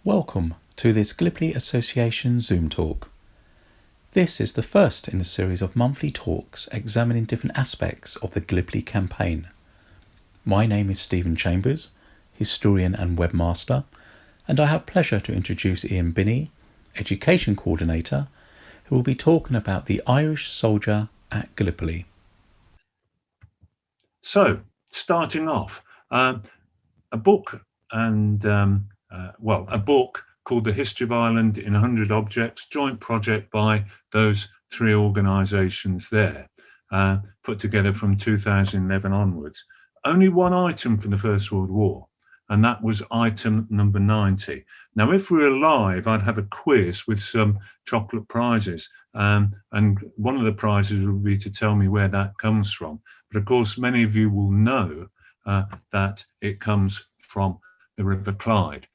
Welcome to this Gallipoli Association Zoom talk. This is the first in a series of monthly talks examining different aspects of the Gallipoli Campaign. My name is Stephen Chambers, historian and webmaster, and I have pleasure to introduce Ian Binnie, Education Coordinator, who will be talking about the Irish soldier at Gallipoli. So, starting off, a book called The History of Ireland in 100 Objects, joint project by those three organisations there, put together from 2011 onwards. Only one item from the First World War, and that was item number 90. Now, if we were live, I'd have a quiz with some chocolate prizes, and one of the prizes would be to tell me where that comes from. But of course, many of you will know that it comes from the River Clyde.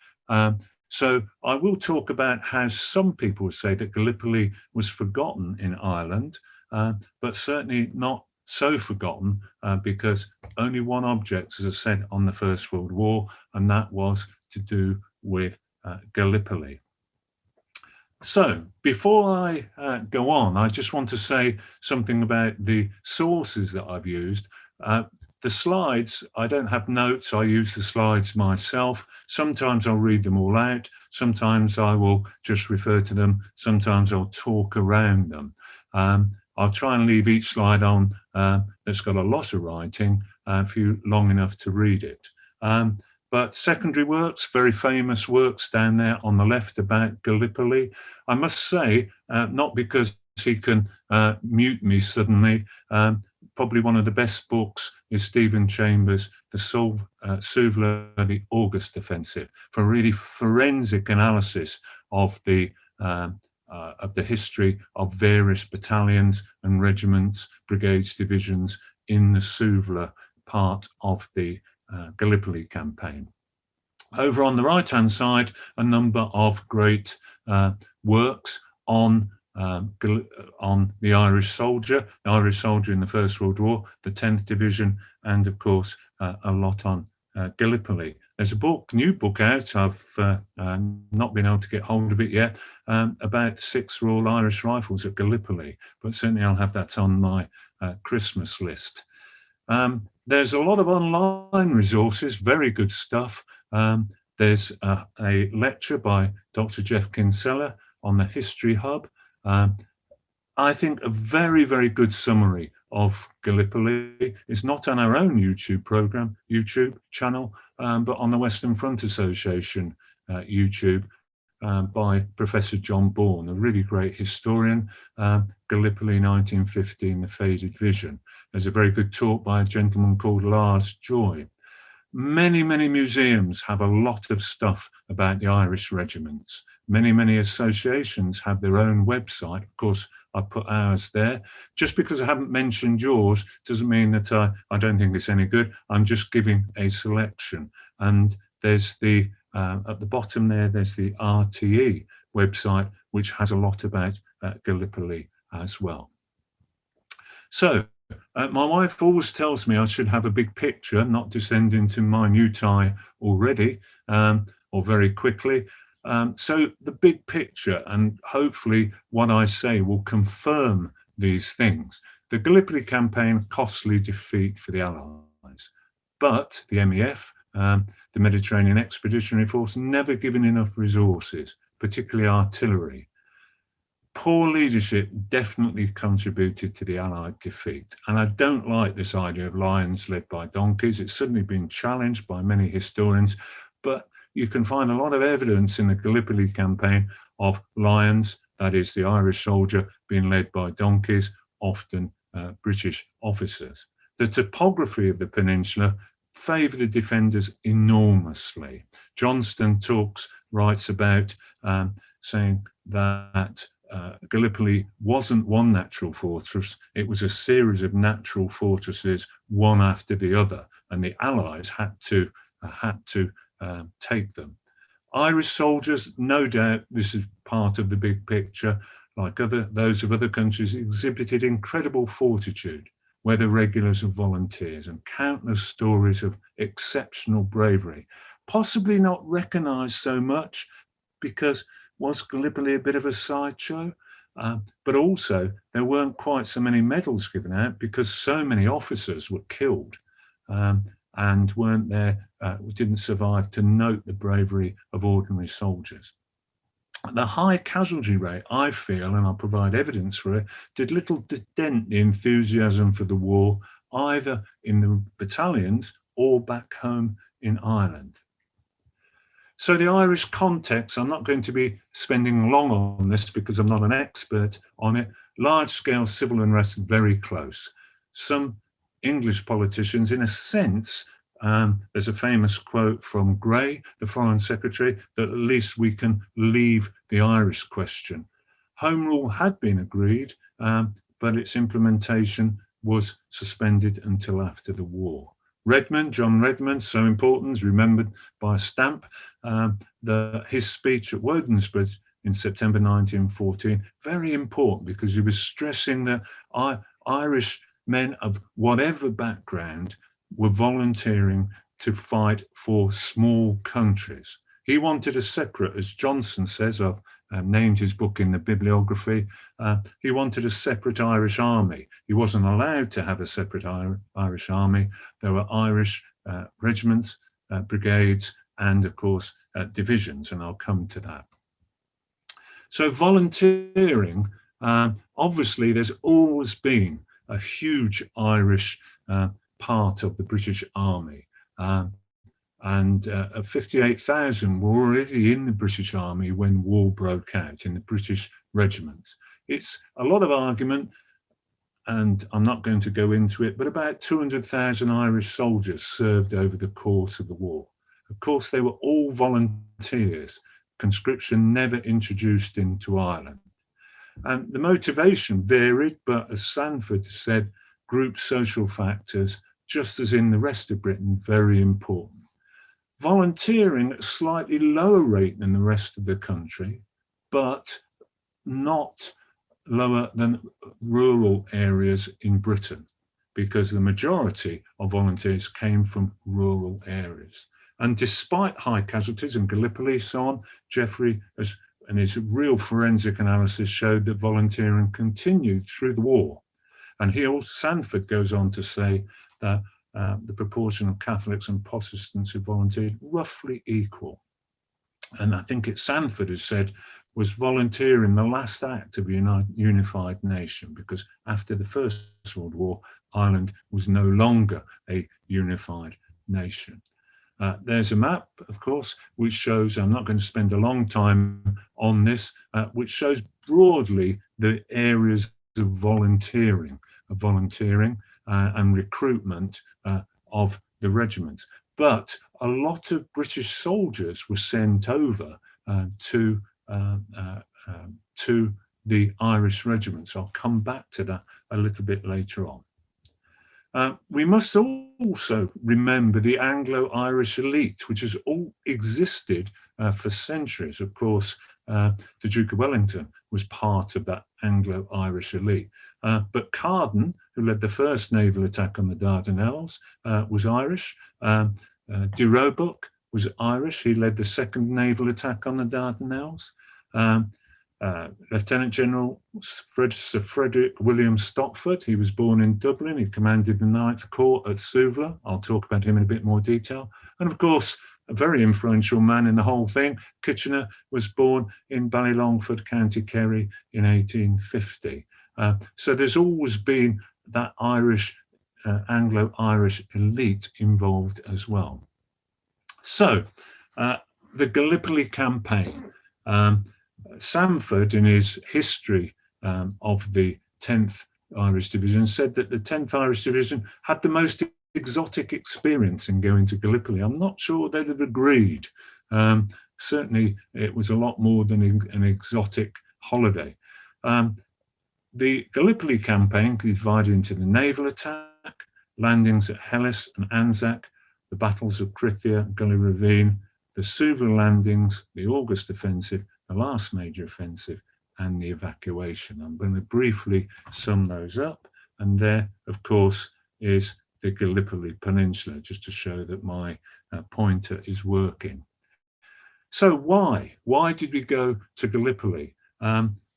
So I will talk about how some people say that Gallipoli was forgotten in Ireland, but certainly not so forgotten because only one object, as I said, on the First World War, and that was to do with Gallipoli. So before I go on, I just want to say something about the sources that I've used. The slides, I don't have notes, I use the slides myself. Sometimes I'll read them all out, sometimes I will just refer to them, sometimes I'll talk around them. I'll try and leave each slide on that's got a lot of writing for you long enough to read it. But secondary works, very famous works down there on the left about Gallipoli. I must say, not because he can mute me suddenly, probably one of the best books is Stephen Chambers' The Suvla, the August Offensive, for really forensic analysis of the history of various battalions and regiments, brigades, divisions in the Suvla part of the Gallipoli campaign. Over on the right-hand side, a number of great works on the Irish soldier in the First World War, the 10th Division, and of course a lot on Gallipoli. There's a new book out, I've not been able to get hold of it yet, about 6 Royal Irish Rifles at Gallipoli, but certainly I'll have that on my Christmas list. There's a lot of online resources, very good stuff. There's a lecture by Dr. Jeff Kinsella on the History Hub. I think a very, very good summary of Gallipoli is not on our own YouTube channel, but on the Western Front Association YouTube by Professor John Bourne, a really great historian, Gallipoli 1915, the FAHEY Division. There's a very good talk by a gentleman called Lars Joy. Many, many museums have a lot of stuff about the Irish regiments. Many, many associations have their own website. Of course, I put ours there. Just because I haven't mentioned yours doesn't mean that I don't think it's any good. I'm just giving a selection. And there's the, at the bottom there, there's the RTE website, which has a lot about Gallipoli as well. So, my wife always tells me I should have a big picture, not descend into minutiae already, or very quickly. So the big picture, and hopefully what I say will confirm these things. The Gallipoli campaign, costly defeat for the Allies, but the MEF, the Mediterranean Expeditionary Force, never given enough resources, particularly artillery. Poor leadership definitely contributed to the Allied defeat. And I don't like this idea of lions led by donkeys. It's certainly been challenged by many historians, but you can find a lot of evidence in the Gallipoli campaign of lions, that is the Irish soldier, being led by donkeys, often British officers. The topography of the peninsula favoured the defenders enormously. Johnston writes about saying that Gallipoli wasn't one natural fortress, it was a series of natural fortresses, one after the other, and the Allies had to take them. Irish soldiers, no doubt, this is part of the big picture, like those of other countries, exhibited incredible fortitude, whether regulars or volunteers, and countless stories of exceptional bravery, possibly not recognised so much because was Gallipoli a bit of a sideshow? But also there weren't quite so many medals given out because so many officers were killed and weren't there, didn't survive to note the bravery of ordinary soldiers. The high casualty rate, I feel, and I'll provide evidence for it, did little to dent the enthusiasm for the war, either in the battalions or back home in Ireland. So the Irish context, I'm not going to be spending long on this because I'm not an expert on it. Large-scale civil unrest, very close. Some English politicians, in a sense, there's a famous quote from Grey, the Foreign Secretary, that at least we can leave the Irish question. Home rule had been agreed, but its implementation was suspended until after the war. Redmond, John Redmond, so important, is remembered by a stamp. His speech at Wodensbridge in September 1914, very important because he was stressing that Irish men of whatever background were volunteering to fight for small countries. He wanted a separate, as Johnson says, I've named his book in the bibliography, he wanted a separate Irish army. He wasn't allowed to have a separate Irish army. There were Irish regiments, brigades, and of course divisions, and I'll come to that. So volunteering, obviously there's always been a huge Irish part of the British Army. And 58,000 were already in the British Army when war broke out in the British regiments. It's a lot of argument, and I'm not going to go into it, but about 200,000 Irish soldiers served over the course of the war. Of course, they were all volunteers. Conscription never introduced into Ireland. And the motivation varied, but as Sanford said, group social factors, just as in the rest of Britain, very important. Volunteering at a slightly lower rate than the rest of the country, but not lower than rural areas in Britain, because the majority of volunteers came from rural areas. And despite high casualties in Gallipoli, so on, Geoffrey and his real forensic analysis showed that volunteering continued through the war. And Sanford goes on to say that the proportion of Catholics and Protestants who volunteered roughly equal. And I think it's Sanford who said, was volunteering the last act of a unified nation, because after the First World War, Ireland was no longer a unified nation. There's a map, of course, which shows, I'm not going to spend a long time on this, which shows broadly the areas of volunteering and recruitment of the regiments. But a lot of British soldiers were sent over to the Irish regiments. I'll come back to that a little bit later on. We must also remember the Anglo Irish elite, which has all existed for centuries. Of course, the Duke of Wellington was part of that Anglo Irish elite. But Carden, who led the first naval attack on the Dardanelles, was Irish. De Roebuck was Irish. He led the second naval attack on the Dardanelles. Lieutenant General Sir Frederick William Stopford, he was born in Dublin. He commanded the 9th Corps at Suvla. I'll talk about him in a bit more detail. And of course, a very influential man in the whole thing, Kitchener, was born in Ballylongford, County Kerry in 1850. So there's always been that Irish, Anglo-Irish elite involved as well. So the Gallipoli Campaign. Sanford, in his history of the 10th Irish Division, said that the 10th Irish Division had the most exotic experience in going to Gallipoli. I'm not sure they'd have agreed. Certainly, it was a lot more than an exotic holiday. The Gallipoli Campaign divided into the naval attack, landings at Hellas and Anzac, the battles of Krithia, Gully Ravine, the Suvla landings, the August offensive, the last major offensive, and the evacuation. I'm going to briefly sum those up. And there, of course, is the Gallipoli Peninsula, just to show that my pointer is working. So why? Why did we go to Gallipoli?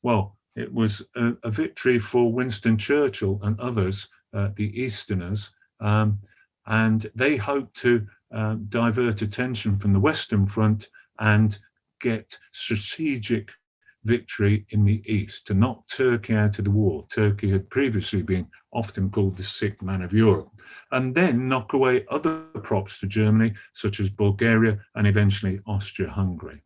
Well, it was a victory for Winston Churchill and others, the Easterners, and they hoped to divert attention from the Western Front and get strategic victory in the East to knock Turkey out of the war. Turkey had previously been often called the sick man of Europe, and then knock away other props to Germany, such as Bulgaria and eventually Austria-Hungary.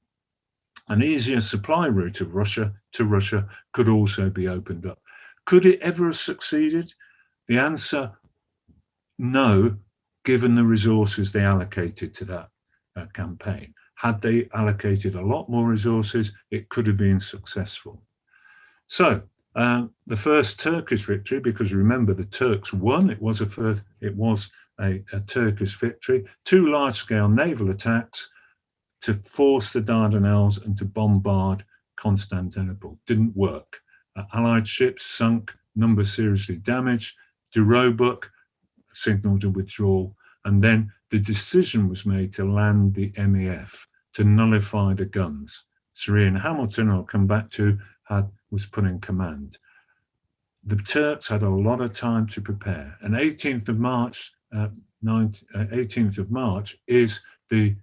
An easier supply route of Russia to Russia could also be opened up. Could it ever have succeeded? The answer, no, given the resources they allocated to that campaign. Had they allocated a lot more resources, it could have been successful. So the first Turkish victory, because remember the Turks won, it was a Turkish victory, 2 large-scale naval attacks to force the Dardanelles and to bombard Constantinople. Didn't work. Allied ships sunk, numbers seriously damaged. De Roebuck signalled a withdrawal, and then the decision was made to land the MEF to nullify the guns. Sir Ian Hamilton, I'll come back to, was put in command. The Turks had a lot of time to prepare, and 18th of March is the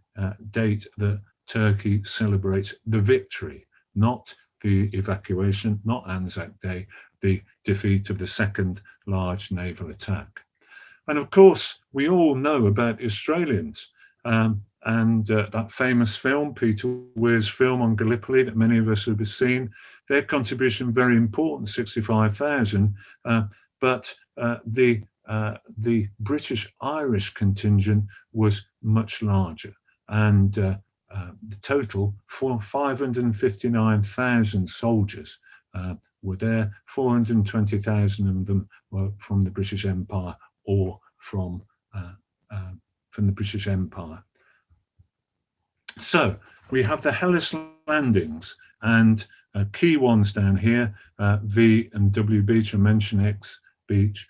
date that Turkey celebrates the victory, not the evacuation, not Anzac Day, the defeat of the second large naval attack. And of course, we all know about the Australians and that famous film, Peter Weir's film on Gallipoli that many of us have seen. Their contribution very important, 65,000, but the British Irish contingent was much larger, and the total for 559,000 soldiers were there. 420,000 of them were from the British Empire or from the British Empire. So we have the Hellas landings, and key ones down here, V and W Beach, and mention X Beach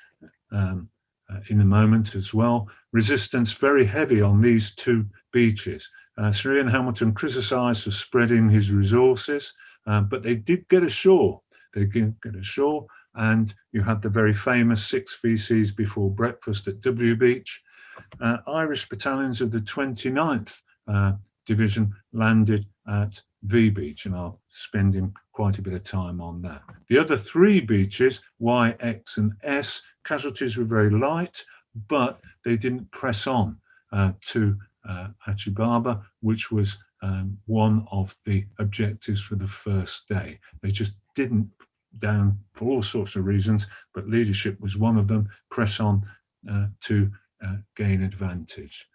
in a moment as well. Resistance very heavy on these 2 beaches. Sir Ian Hamilton criticised for spreading his resources, but they did get ashore. They did get ashore, and you had the very famous 6 VCs before breakfast at W Beach. Irish battalions of the 29th Division landed at V Beach, and I'll spend quite a bit of time on that. The other 3 beaches, Y, X and S, casualties were very light, but they didn't press on to Achi Baba, which was one of the objectives for the first day. They just didn't, down for all sorts of reasons, but leadership was one of them, press on to gain advantage.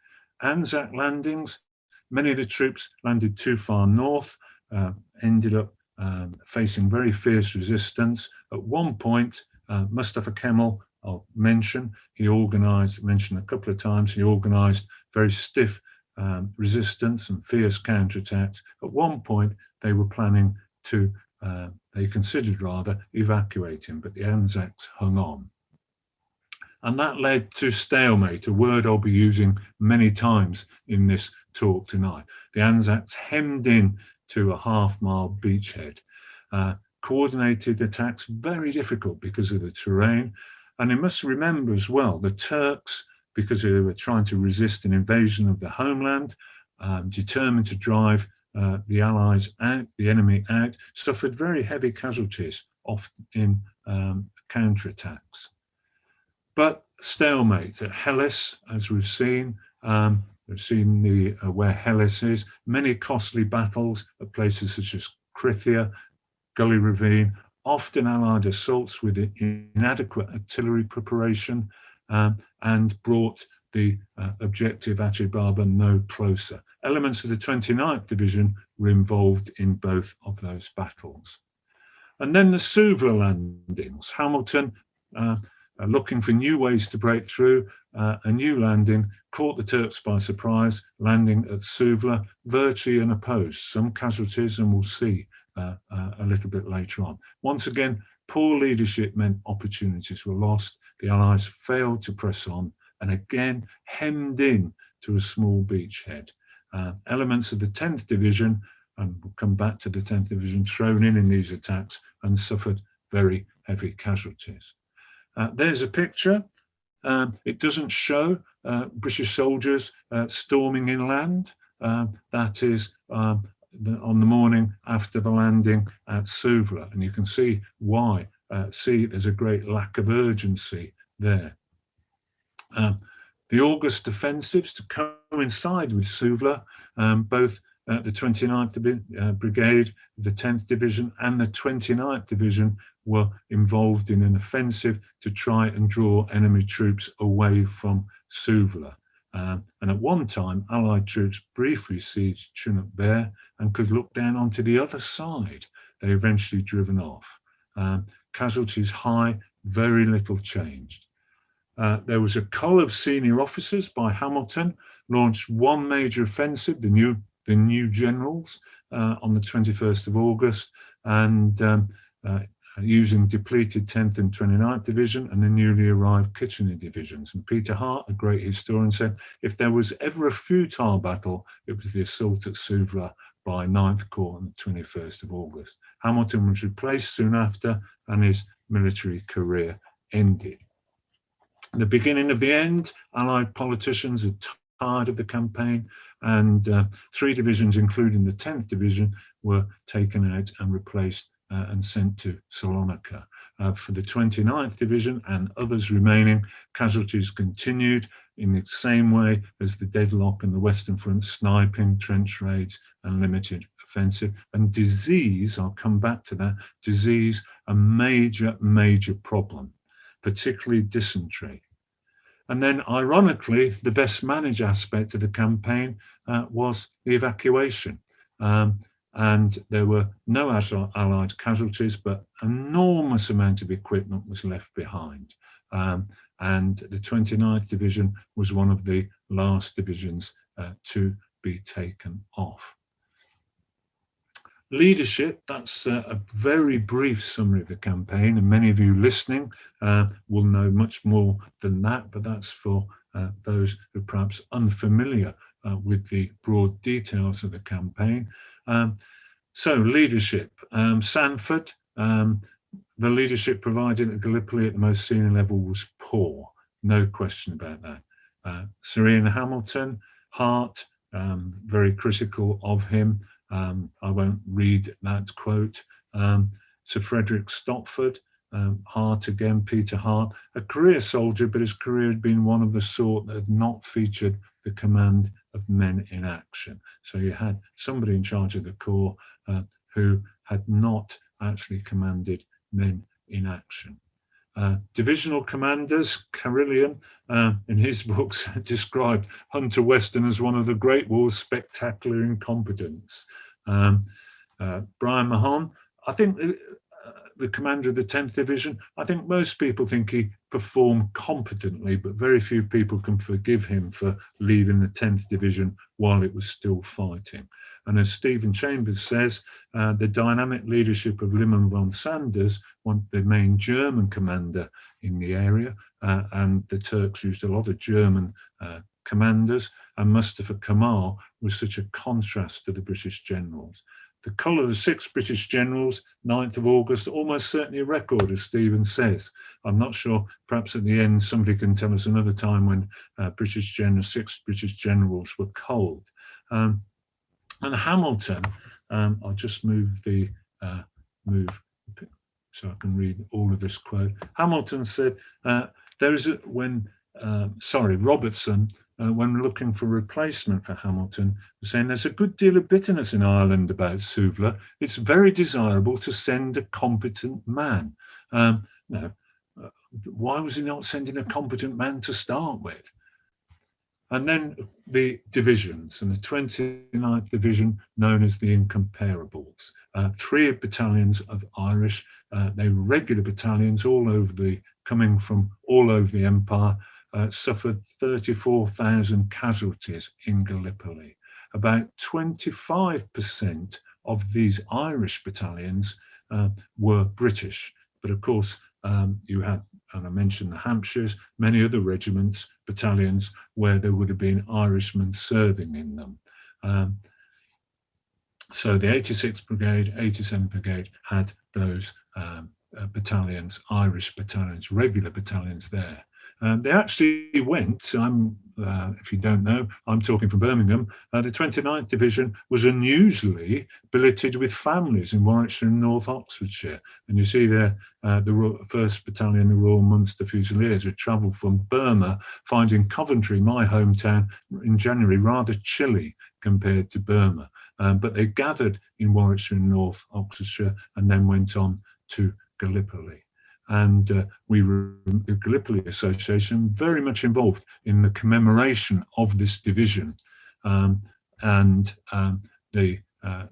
Anzac landings, many of the troops landed too far north, ended up facing very fierce resistance. At one point, Mustafa Kemal, I'll mention, mentioned a couple of times, he organised very stiff resistance and fierce counterattacks. At one point, they were planning to, they considered rather, evacuate him, but the Anzacs hung on. And that led to stalemate, a word I'll be using many times in this talk tonight. The Anzacs hemmed in to a half-mile beachhead. Coordinated attacks, very difficult because of the terrain. And you must remember as well, the Turks, because they were trying to resist an invasion of the homeland, determined to drive the Allies out, the enemy out, suffered very heavy casualties often in counterattacks. But stalemate at Hellas, as we've seen where Hellas is, many costly battles at places such as Krithia, Gully Ravine, often Allied assaults with inadequate artillery preparation, and brought the objective Achi Baba no closer. Elements of the 29th Division were involved in both of those battles. And then the Suvla landings. Hamilton, looking for new ways to break through, a new landing caught the Turks by surprise, landing at Suvla, virtually unopposed. Some casualties, and we'll see a little bit later on. Once again, poor leadership meant opportunities were lost. The Allies failed to press on, and again hemmed in to a small beachhead. Elements of the 10th Division, and we'll come back to the 10th Division, thrown in these attacks and suffered very heavy casualties. There's a picture. It doesn't show British soldiers storming inland. That is on the morning after the landing at Suvla, and you can see why. There's a great lack of urgency there. The August offensives to coincide with Suvla, both the 29th Brigade, the 10th Division and the 29th Division were involved in an offensive to try and draw enemy troops away from Suvla. And at one time, Allied troops briefly sieged Chunuk Bair and could look down onto the other side. They eventually driven off. Casualties high, very little changed. There was a cull of senior officers by Hamilton, launched one major offensive, the new generals, on the 21st of August, and using depleted 10th and 29th Division and the newly arrived Kitchener divisions. And Peter Hart, a great historian, said, if there was ever a futile battle, it was the assault at Suvla by 9th Corps on the 21st of August. Hamilton was replaced soon after, and his military career ended. The beginning of the end, Allied politicians had tired of the campaign, and 3 divisions, including the 10th Division, were taken out and replaced and sent to Salonika. For the 29th Division and others remaining, casualties continued in the same way as the deadlock in the Western Front, sniping, trench raids and limited offensive. And disease, I'll come back to that, disease, a major problem, particularly dysentery. And then, ironically, the best managed aspect of the campaign was the evacuation. And there were no Allied casualties, but enormous amount of equipment was left behind. And the 29th Division was one of the last divisions to be taken off. Leadership, that's a very brief summary of the campaign, and many of you listening will know much more than that, but that's for those who are perhaps unfamiliar with the broad details of the campaign. So leadership, Sanford, the leadership provided at Gallipoli at the most senior level was poor, no question about that. Sir Ian Hamilton, Hart, very critical of him. I won't read that quote. Sir Frederick Stopford, Hart again, Peter Hart, a career soldier, but his career had been one of the sort that had not featured the command of men in action. So you had somebody in charge of the Corps who had not actually commanded men in action. Divisional commanders, Carillion, in his books, described Hunter Weston as one of the Great War's spectacular incompetence. Brian Mahon, I think the commander of the 10th Division, I think most people think he performed competently, but very few people can forgive him for leaving the 10th Division while it was still fighting. And as Stephen Chambers says, the dynamic leadership of Liman von Sanders, the main German commander in the area, and the Turks used a lot of German commanders, and Mustafa Kemal was such a contrast to the British generals. The cull of the 6 British generals, 9th of August, almost certainly a record, as Stephen says. I'm not sure, perhaps at the end somebody can tell us another time when 6 British generals were culled. And Hamilton, I'll just move so I can read all of this quote. Hamilton said, Robertson, when looking for a replacement for Hamilton, was saying there's a good deal of bitterness in Ireland about Suvla. It's very desirable to send a competent man. Why was he not sending a competent man to start with? And then the divisions, and the 29th Division, known as the Incomparables. 3 battalions of Irish, they were regular battalions coming from all over the empire, suffered 34,000 casualties in Gallipoli. About 25% of these Irish battalions were British, but of course you had, and I mentioned the Hampshires, many other regiments, battalions where there would have been Irishmen serving in them. So the 86th Brigade, 87th Brigade had those battalions, Irish battalions, regular battalions there. They actually went, if you don't know, I'm talking from Birmingham, the 29th Division was unusually billeted with families in Warwickshire and North Oxfordshire. And you see there, the 1st Battalion, the Royal Munster Fusiliers, had travelled from Burma, finding Coventry, my hometown, in January rather chilly compared to Burma. But they gathered in Warwickshire and North Oxfordshire and then went on to Gallipoli. And the Gallipoli Association, very much involved in the commemoration of this division and the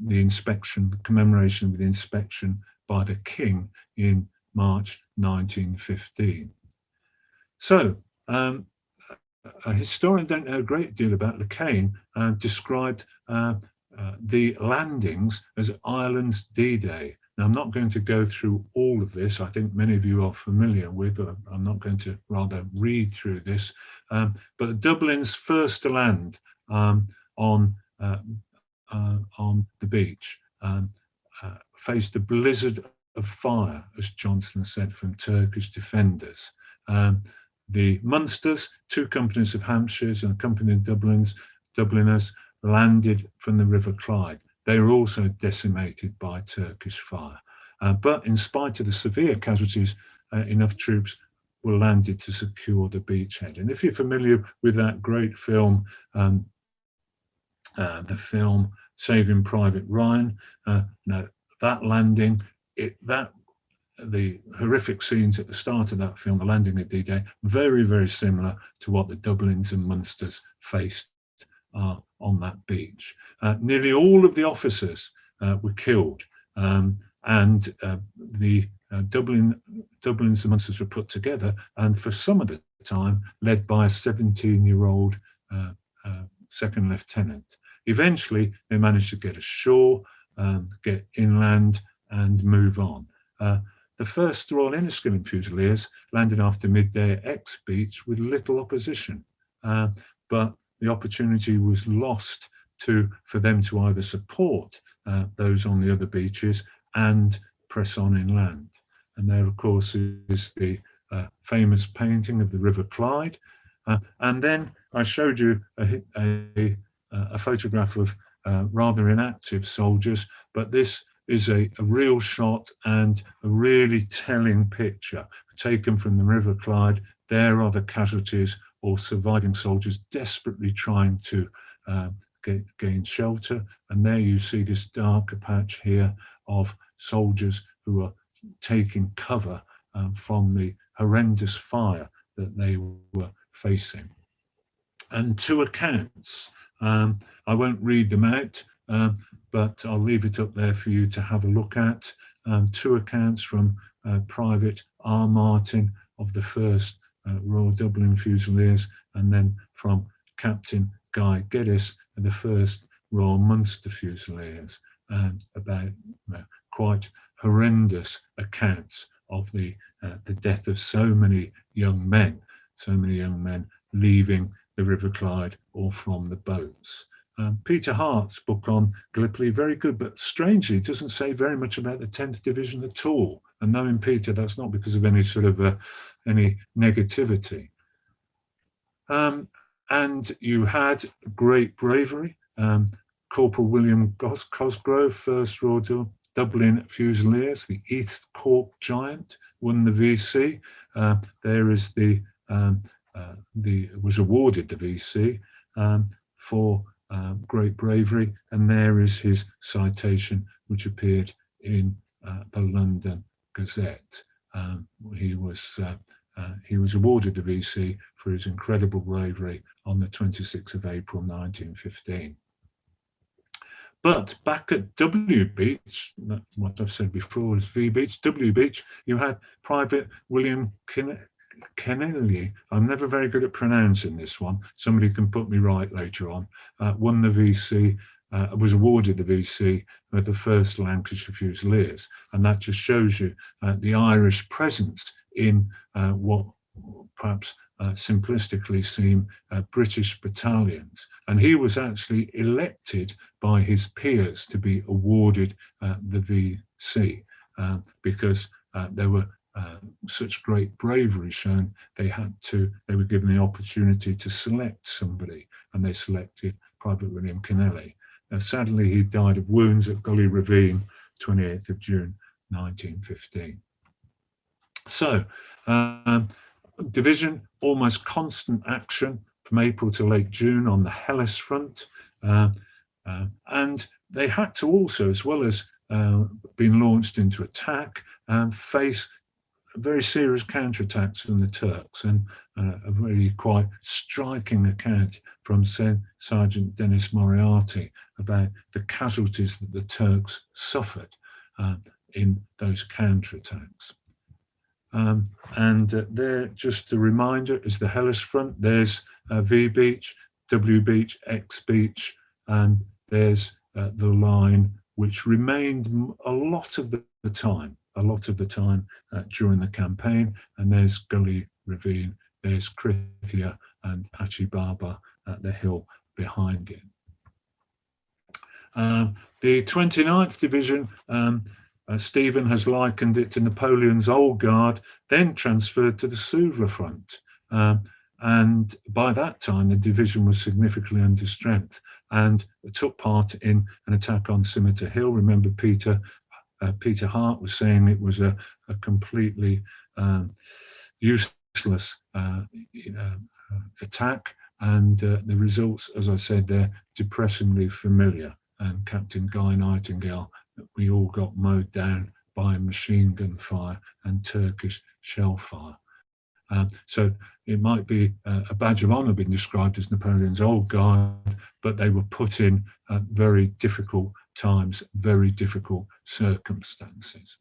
inspection, the commemoration of the inspection by the King in March 1915. So, a historian don't know a great deal about Le Cain, described the landings as Ireland's D-Day. Now, I'm not going to go through all of this. I think many of you are familiar with, I'm not going to rather read through this, but Dublin's first to land on the beach faced a blizzard of fire, as Johnson said, from Turkish defenders. The Munsters, 2 companies of Hampshires and a company of Dubliners landed from the River Clyde. They were also decimated by Turkish fire. But in spite of the severe casualties, enough troops were landed to secure the beachhead. And if you're familiar with that great film, the film Saving Private Ryan, that landing, the horrific scenes at the start of that film, the landing at D-Day, very, very similar to what the Dublins and Munsters faced on that beach. Nearly all of the officers were killed, and the Dublins and Munsters were put together, and for some of the time led by a 17-year-old second lieutenant. Eventually, they managed to get ashore, get inland, and move on. The first Royal Enniskillen Fusiliers landed after midday at X Beach with little opposition, but the opportunity was lost for them to either support those on the other beaches and press on inland. And there, of course, is the famous painting of the River Clyde. And then I showed you a photograph of rather inactive soldiers, but this is a real shot and a really telling picture taken from the River Clyde. There are the casualties or surviving soldiers desperately trying to gain shelter. And there you see this darker patch here of soldiers who are taking cover from the horrendous fire that they were facing. And 2 accounts, I won't read them out, but I'll leave it up there for you to have a look at. 2 accounts from Private R. Martin of the 1st Royal Dublin Fusiliers, and then from Captain Guy Geddes of the 1st Royal Munster Fusiliers, and about quite horrendous accounts of the death of so many young men leaving the River Clyde or from the boats. Peter Hart's book on Gallipoli, very good, but strangely doesn't say very much about the 10th Division at all. And knowing Peter, that's not because of any sort of any negativity. And you had great bravery. Corporal William Cosgrove, 1st Royal Dublin Fusiliers, the East Cork Giant, won the VC. There is was awarded the VC for great bravery, and there is his citation, which appeared in the London Gazette. He was awarded the VC for his incredible bravery on the 26th of April 1915. But back at W Beach, what I've said before is V Beach, W Beach, you had Private William Kennelly. I'm never very good at pronouncing this one. Somebody can put me right later on. Won the VC, was awarded the VC with the 1st Lancashire Fusiliers. And that just shows you the Irish presence in what perhaps simplistically seem British battalions. And he was actually elected by his peers to be awarded the VC because there were such great bravery shown. They were given the opportunity to select somebody, and they selected Private William Kennelly. Sadly, he died of wounds at Gully Ravine, 28th of June 1915. So, division, almost constant action from April to late June on the Hellas front. And they had to also, as well as being launched into attack, face very serious counterattacks from the Turks, and a really quite striking account from Sergeant Dennis Moriarty about the casualties that the Turks suffered in those counterattacks. And there, just a reminder, is the Hellas front. There's V Beach, W Beach, X Beach, and there's the line which remained a lot of the time during the campaign. And there's Gully Ravine, there's Krithia and Achibaba at the hill behind it. The 29th Division, Stephen has likened it to Napoleon's Old Guard, then transferred to the Suvla front. And by that time, the division was significantly under strength and took part in an attack on Scimitar Hill. Remember, Peter Hart was saying it was a completely useless attack, and the results, as I said, they're depressingly familiar. And Captain Guy Nightingale, we all got mowed down by machine gun fire and Turkish shell fire. So it might be a badge of honour being described as Napoleon's Old Guard, but they were put in very difficult times, very difficult circumstances.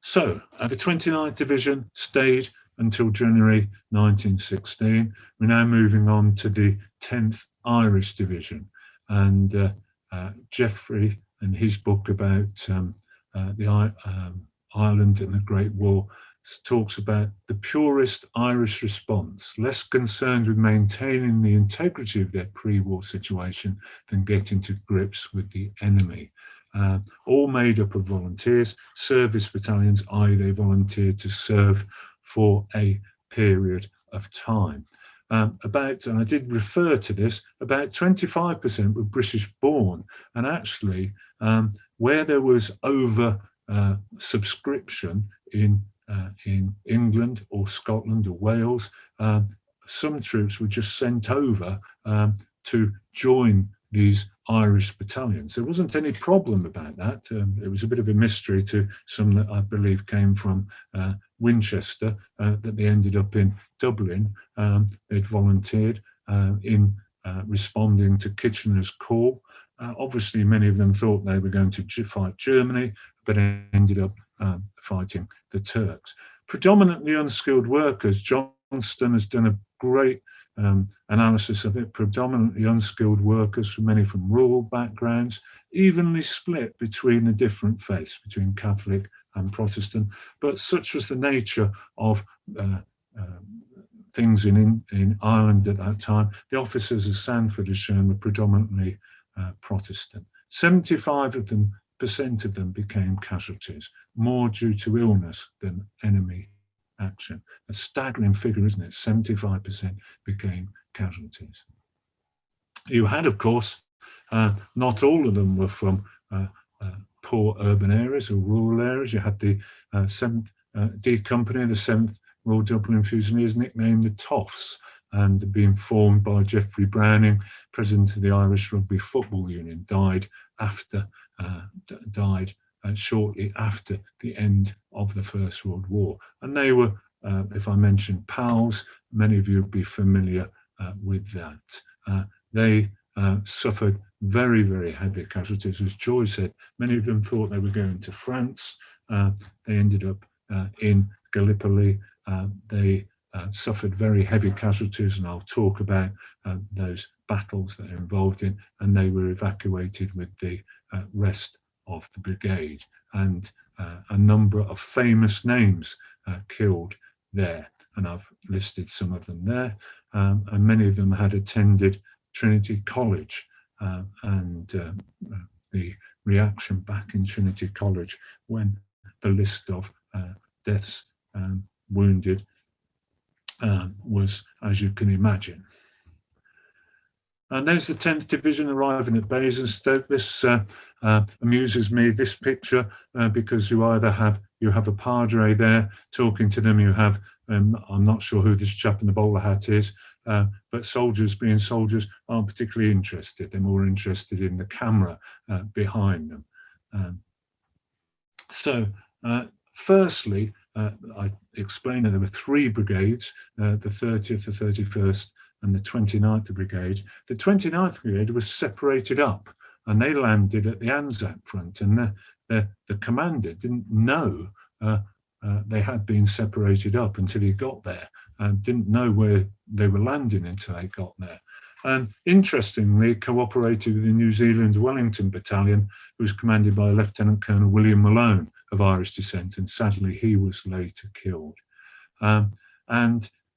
So the 29th Division stayed until January 1916. We're now moving on to the 10th Irish Division. And Geoffrey, in his book about the Ireland and the Great War, talks about the purest Irish response, less concerned with maintaining the integrity of their pre-war situation than getting to grips with the enemy. All made up of volunteers, service battalions, i.e. they volunteered to serve for a period of time. And I did refer to this, about 25% were British born, and actually where there was over subscription in England or Scotland or Wales, some troops were just sent over to join these Irish battalions. There wasn't any problem about that. It was a bit of a mystery to some that I believe came from Winchester, that they ended up in Dublin. They'd volunteered in responding to Kitchener's call. Obviously, many of them thought they were going to fight Germany, but ended up fighting the Turks. Predominantly unskilled workers. Johnston has done a great analysis of it. Predominantly unskilled workers, many from rural backgrounds, evenly split between the different faiths, between Catholic and Protestant. But such was the nature of things in Ireland at that time. The officers, as Sanford has shown, were predominantly Protestant. 75% of them became casualties, more due to illness than enemy action. A staggering figure, isn't it? 75% became casualties. You had, of course, not all of them were from poor urban areas or rural areas. You had the 7th D Company, the 7th Royal Dublin Fusiliers, nicknamed the Toffs, and being formed by Geoffrey Browning, president of the Irish Rugby Football Union, died shortly after the end of the First World War. And they were, if I mentioned PALs, many of you would be familiar with that. They suffered very, very heavy casualties. As Joy said, many of them thought they were going to France. They ended up in Gallipoli. They suffered very heavy casualties, and I'll talk about those battles that they're involved in, and they were evacuated with the rest of the brigade, and a number of famous names killed there. and I've listed some of them there, and many of them had attended Trinity College, and the reaction back in Trinity College when the list of deaths, wounded, was, as you can imagine. And there's the 10th Division arriving at Basingstoke. This amuses me, this picture, because you either have a padre there talking to them, you have, I'm not sure who this chap in the bowler hat is, but soldiers, being soldiers, aren't particularly interested. They're more interested in the camera behind them. So firstly, I explained that there were 3 brigades, the 30th, the 31st, and the 29th Brigade. The 29th Brigade was separated up, and they landed at the ANZAC front, and the commander didn't know they had been separated up until he got there, and didn't know where they were landing until they got there. And interestingly, cooperated with the New Zealand Wellington Battalion, who was commanded by Lieutenant Colonel William Malone of Irish descent, and sadly he was later killed.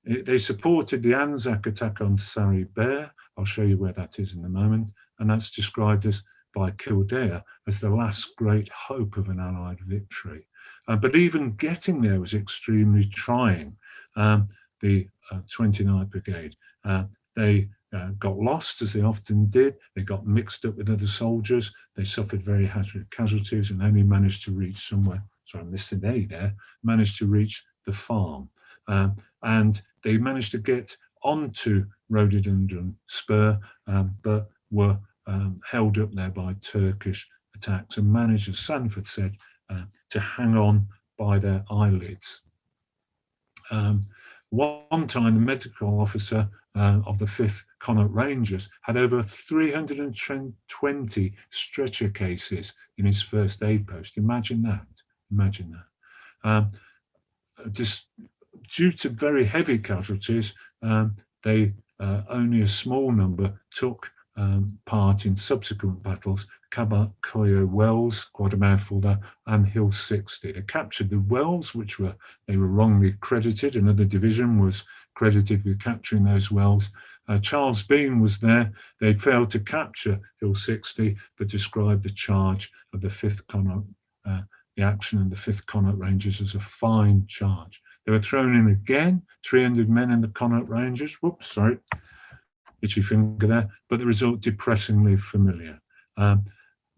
They supported the ANZAC attack on Sarry Bear. I'll show you where that is in a moment. And that's described as by Kildare as the last great hope of an Allied victory. But even getting there was extremely trying. The 29th Brigade, they got lost, as they often did. They got mixed up with other soldiers. They suffered very hazardous casualties and only managed to reach somewhere. Sorry, I missed an A there. Managed to reach the farm. And they managed to get onto Rhododendron Spur, but were held up there by Turkish attacks, and managed, as Sanford said, to hang on by their eyelids. One time, the medical officer of the 5th Connaught Rangers had over 320 stretcher cases in his first aid post. Imagine that. Imagine that. Just due to very heavy casualties, only a small number took part in subsequent battles. Cabot, Coyo, Wells, quite a mouthful there, and Hill 60. They captured the Wells, they were wrongly credited. Another division was credited with capturing those Wells. Charles Bean was there. They failed to capture Hill 60, but described the charge of the 5th Connaught, the action of the 5th Connaught Rangers as a fine charge. They were thrown in again, 300 men in the Connaught Rangers. Whoops, sorry, itchy finger there, but the result depressingly familiar.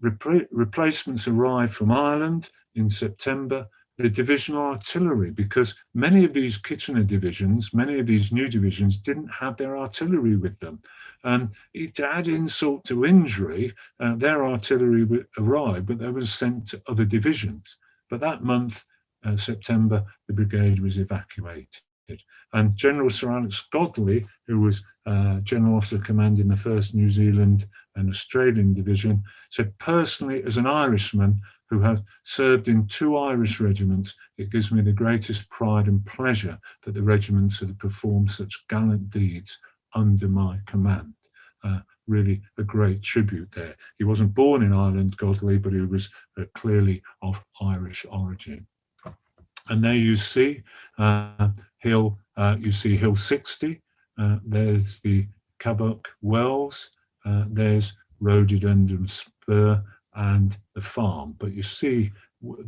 Replacements arrived from Ireland in September. The divisional artillery, because many of these Kitchener divisions, many of these new divisions didn't have their artillery with them. And to add insult to injury, their artillery arrived, but they were sent to other divisions. But that month, September, the brigade was evacuated. And General Sir Alex Godley, who was General Officer commanding the 1st New Zealand and Australian Division, said, personally, as an Irishman who have served in 2 Irish regiments, it gives me the greatest pride and pleasure that the regiments have performed such gallant deeds under my command. Really a great tribute there. He wasn't born in Ireland, Godley, but he was clearly of Irish origin. And there you see Hill 60. There's the Cabot Wells. There's Rhododendron Spur and the farm. But you see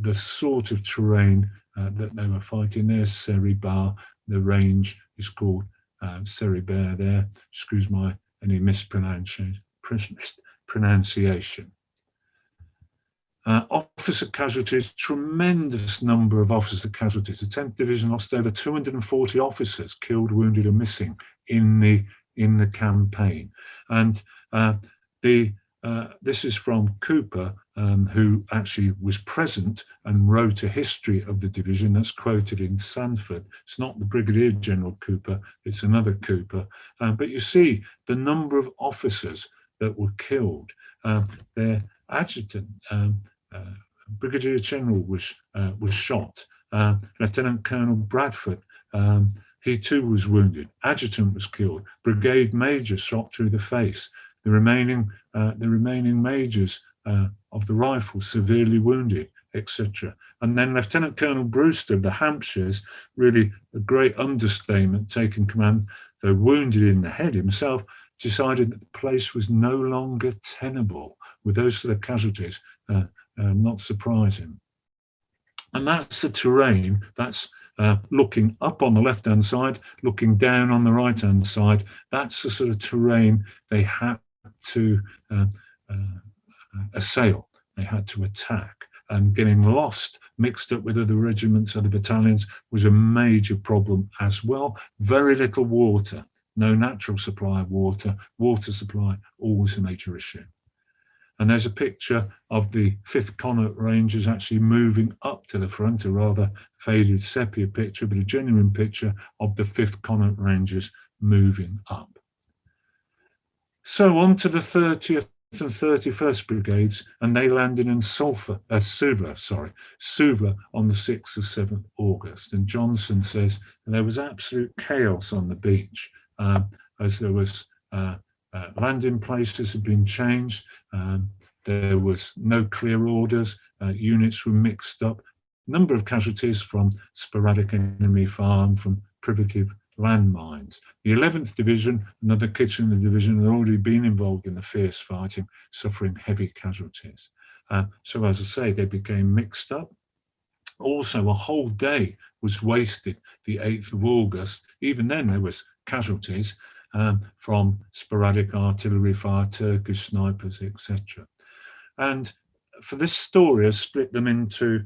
the sort of terrain that they were fighting. There's Sarry Bar. The range is called Sarry Bear there. Excuse any mispronunciation. Officer casualties, tremendous number of officer casualties. The 10th Division lost over 240 officers killed, wounded and missing in the campaign. And this is from Cooper, who actually was present and wrote a history of the division that's quoted in Sanford. It's not the Brigadier General Cooper, it's another Cooper. But you see the number of officers that were killed. Their adjutant, Brigadier General, was shot. Lieutenant Colonel Bradford, he too was wounded. Adjutant was killed. Brigade Major shot through the face. The remaining majors of the rifle severely wounded. etc. And then Lieutenant Colonel Brewster of the Hampshires, really a great understatement, taking command, though wounded in the head himself, decided that the place was no longer tenable with those sort of casualties. Not surprising. And that's the terrain. That's looking up on the left-hand side, looking down on the right-hand side. That's the sort of terrain they had to assail. They had to attack. And getting lost, mixed up with other regiments, other battalions, was a major problem as well. Very little water, no natural supply of water. Water supply, always a major issue. And there's a picture of the 5th Connaught Rangers actually moving up to the front, a rather faded sepia picture, but a genuine picture of the 5th Connaught Rangers moving up. So on to the 30th and 31st Brigades, and they landed in Suvla on the 6th or 7th August. And Johnson says there was absolute chaos on the beach, as there was landing places had been changed. There was no clear orders. Units were mixed up. Number of casualties from sporadic enemy fire and from privative landmines. The 11th Division, another Kitchener division, had already been involved in the fierce fighting, suffering heavy casualties. So as I say, they became mixed up. Also, a whole day was wasted, the 8th of August. Even then, there was casualties from sporadic artillery fire, Turkish snipers, etc. And for this story, I split them into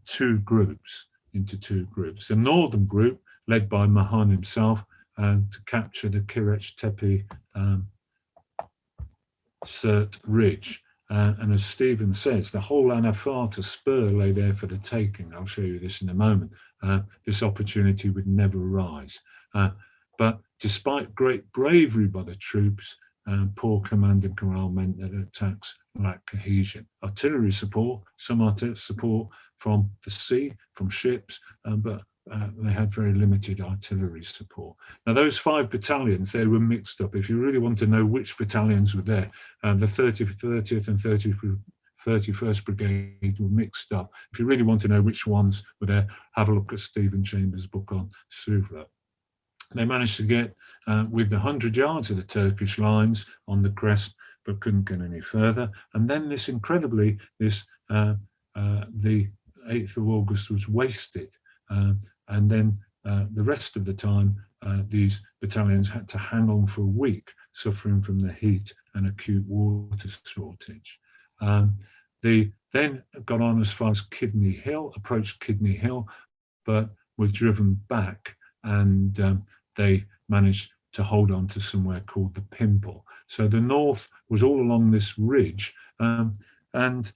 two groups. The northern group, led by Mahan himself, to capture the Kirech Tepe Surt Ridge. And as Stephen says, the whole Anafarta spur lay there for the taking. I'll show you this in a moment. This opportunity would never arise. But despite great bravery by the troops, poor command and morale meant that attacks lacked cohesion. Artillery support, some artillery support from the sea, from ships, but they had very limited artillery support. Now, those 5 battalions, they were mixed up. If you really want to know which battalions were there, the 30th and 31st Brigade were mixed up. If you really want to know which ones were there, have a look at Stephen Chambers' book on Suvla. They managed to get with 100 yards of the Turkish lines on the crest, but couldn't get any further. And then this incredibly, the 8th of August was wasted. And then the rest of the time, these battalions had to hang on for a week, suffering from the heat and acute water shortage. They then got on as far as Kidney Hill, approached Kidney Hill, but were driven back, and they managed to hold on to somewhere called the Pimple. So the north was all along this ridge, and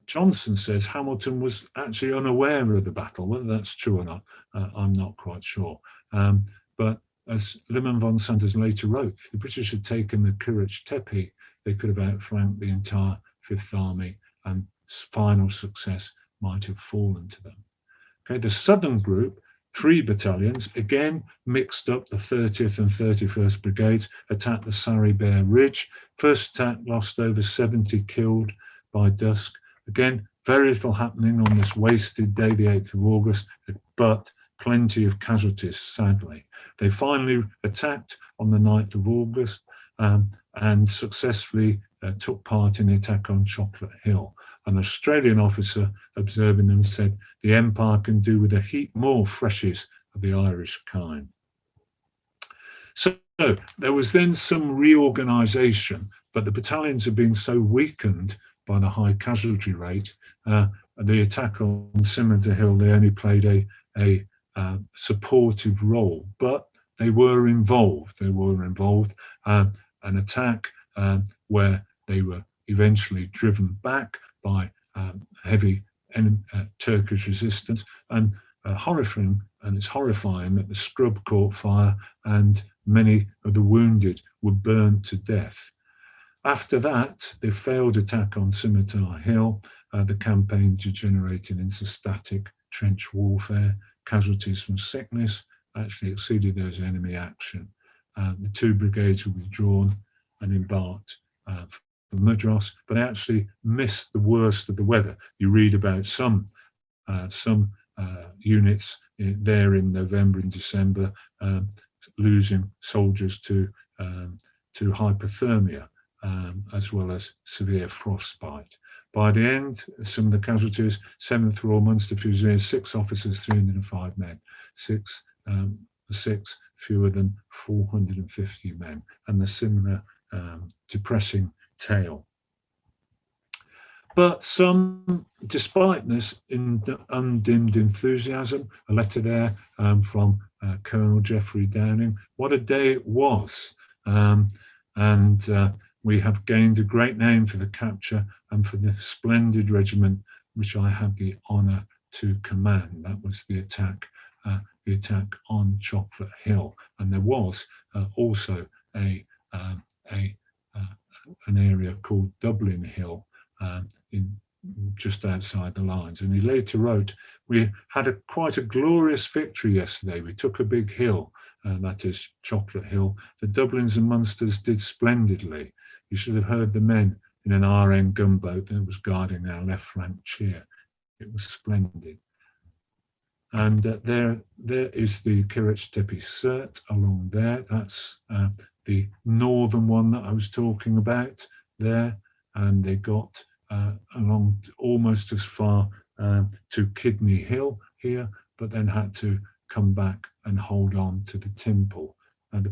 Johnson says Hamilton was actually unaware of the battle. Whether that's true or not, I'm not quite sure. But as Lyman von Sanders later wrote, if the British had taken the Kirech Tepe, they could have outflanked the entire Fifth Army, and final success might have fallen to them. Okay, the southern group, 3 battalions, again mixed up, the 30th and 31st Brigades, attacked the Saribert Ridge. First attack lost over 70 killed by dusk. Again, very little happening on this wasted day, the 8th of August, but plenty of casualties, sadly. They finally attacked on the 9th of August and successfully took part in the attack on Chocolate Hill. An Australian officer observing them said, "The Empire can do with a heap more freshies of the Irish kind." So there was then some reorganisation, but the battalions had been so weakened by the high casualty rate. The attack on Scimitar Hill, they only played a supportive role, but they were involved. An attack where they were eventually driven back by heavy Turkish resistance, and horrifying, and it's horrifying that the scrub caught fire and many of the wounded were burned to death. After that, the failed attack on Scimitar Hill, the campaign degenerated into static trench warfare. Casualties from sickness actually exceeded those enemy action. The 2 brigades were withdrawn and embarked Mudros, but actually missed the worst of the weather. You read about some units there in November and December losing soldiers to hypothermia, as well as severe frostbite. By the end, some of the casualties: 7th Royal Munster Fusiliers, 6 officers, 305 men, 6 fewer than 450 men, and the similar depressing tale. But some, despite this undimmed enthusiasm, a letter there from Colonel Geoffrey Downing. What a day it was. We have gained a great name for the capture and for the splendid regiment which I had the honour to command. That was the attack on Chocolate Hill. And there was also an area called Dublin Hill, just outside the lines. And he later wrote, "We had quite a glorious victory yesterday. We took a big hill, that is Chocolate Hill. The Dublins and Munsters did splendidly. You should have heard the men in an RN gunboat that was guarding our left flank cheer. It was splendid." And there is the Kirich Tepe Cert along there. That's the northern one that I was talking about there. And they got along almost as far to Kidney Hill here, but then had to come back and hold on to the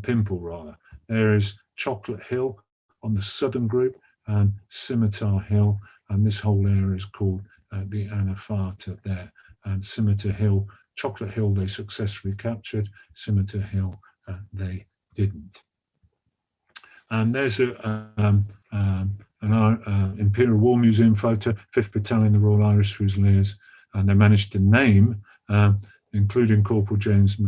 Pimple rather. There is Chocolate Hill on the southern group and Scimitar Hill, and this whole area is called the Anafata there. And Scimitar Hill, Chocolate Hill they successfully captured, Scimitar Hill they didn't. And there's an Imperial War Museum photo, 5th Battalion, the Royal Irish Fusiliers, and they managed to name, including Corporal James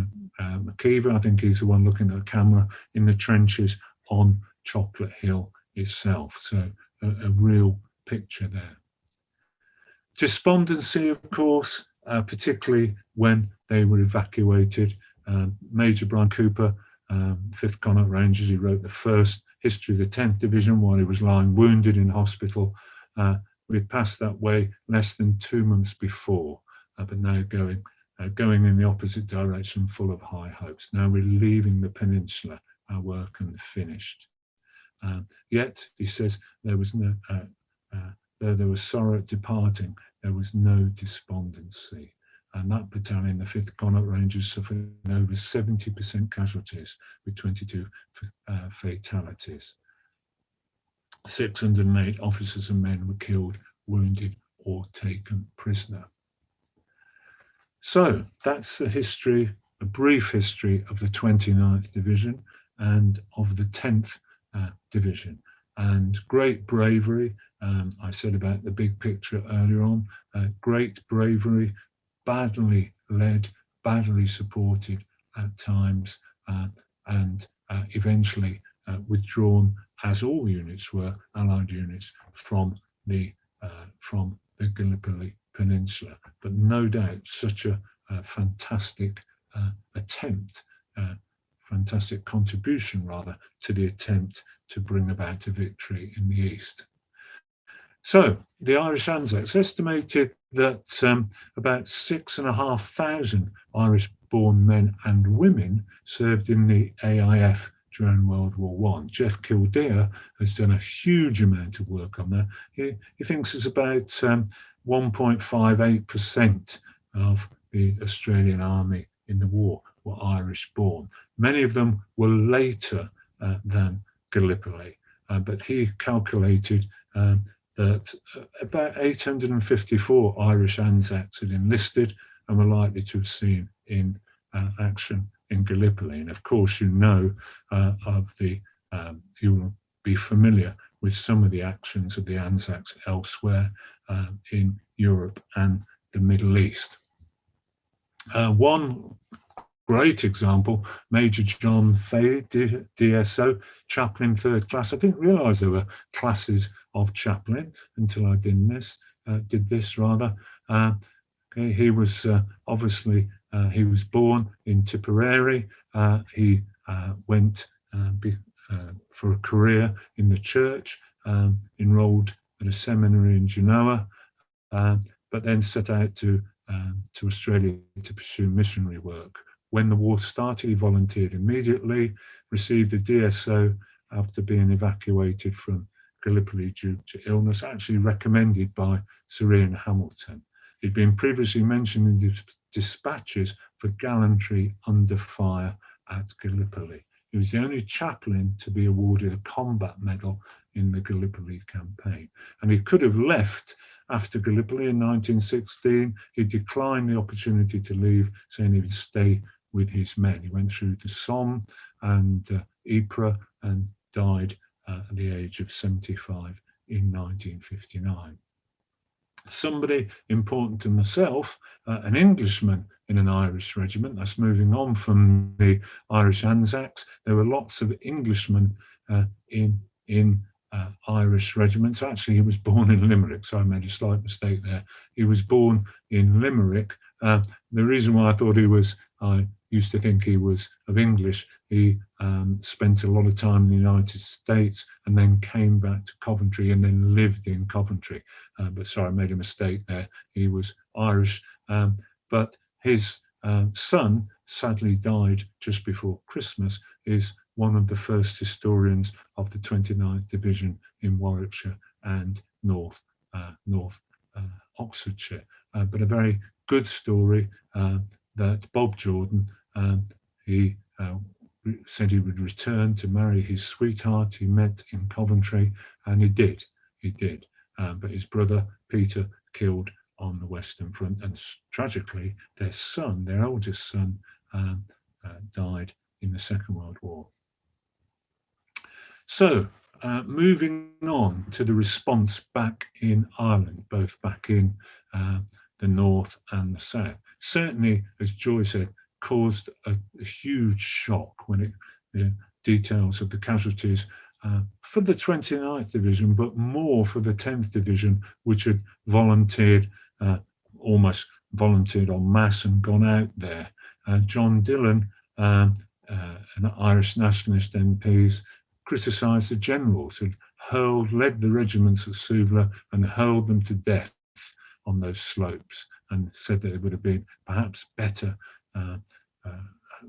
McKeever, I think he's the one looking at the camera, in the trenches on Chocolate Hill itself. So a real picture there. Despondency, of course, particularly when they were evacuated. Major Brian Cooper, 5th Connaught Rangers, he wrote the first history of the 10th Division while he was lying wounded in hospital. We had passed that way less than 2 months before, but now going in the opposite direction, full of high hopes. Now we're leaving the peninsula, our work unfinished. Yet, he says, there was no, though there was sorrow at departing, there was no despondency. And that battalion, the 5th Connaught Rangers, suffered over 70% casualties with 22 fatalities. 608 officers and men were killed, wounded, or taken prisoner. So that's the history, a brief history of the 29th Division and of the 10th Division. And great bravery, I said about the big picture earlier on, great bravery, badly led, badly supported at times, and eventually withdrawn, as all units were, Allied units, from the Gallipoli Peninsula. But no doubt such a fantastic attempt, fantastic contribution rather, to the attempt to bring about a victory in the East. So the Irish ANZACs estimated that about 6,500 Irish-born men and women served in the AIF during World War I. Jeff Kildare has done a huge amount of work on that. He thinks it's about 1.58% of the Australian Army in the war were Irish-born. Many of them were later than Gallipoli, but he calculated that about 854 Irish ANZACs had enlisted and were likely to have seen in action in Gallipoli. And of course, you know you will be familiar with some of the actions of the ANZACs elsewhere in Europe and the Middle East. One great example, Major John FAHEY, DSO, Chaplain 3rd class. I didn't realise there were classes of chaplain until I did this. Okay, he was obviously he was born in Tipperary. He went for a career in the church in enrolled at a seminary in Genoa, but then set out to Australia to pursue missionary work. When the war started, he volunteered immediately, received a DSO after being evacuated from Gallipoli due to illness, actually recommended by Sir Ian Hamilton. He'd been previously mentioned in dispatches for gallantry under fire at Gallipoli. He was the only chaplain to be awarded a combat medal in the Gallipoli campaign. And he could have left after Gallipoli in 1916. He declined the opportunity to leave, saying he would stay with his men. He went through the Somme and Ypres and died at the age of 75 in 1959. Somebody important to myself, an Englishman in an Irish regiment. That's moving on from the Irish ANZACS. There were lots of Englishmen in Irish regiments. Actually, he was born in Limerick, so I made a slight mistake there. He was born in Limerick. The reason why I used to think he was of English. He spent a lot of time in the United States and then came back to Coventry and then lived in Coventry. But sorry, I made a mistake there. He was Irish, but his son sadly died just before Christmas. Is one of the first historians of the 29th Division in Warwickshire and North Oxfordshire. But a very good story that Bob Jordan, he said he would return to marry his sweetheart he met in Coventry, and he did. But his brother Peter killed on the Western Front, and tragically their oldest son, died in the Second World War. So moving on to the response back in Ireland, both back in the north and the south. Certainly, as Joy said, caused a huge shock when the details of the casualties for the 29th Division, but more for the 10th Division, which had volunteered, almost volunteered en masse and gone out there. John Dillon, an Irish nationalist MP, criticised the generals who led the regiments at Suvla and hurled them to death on those slopes, and said that it would have been perhaps better,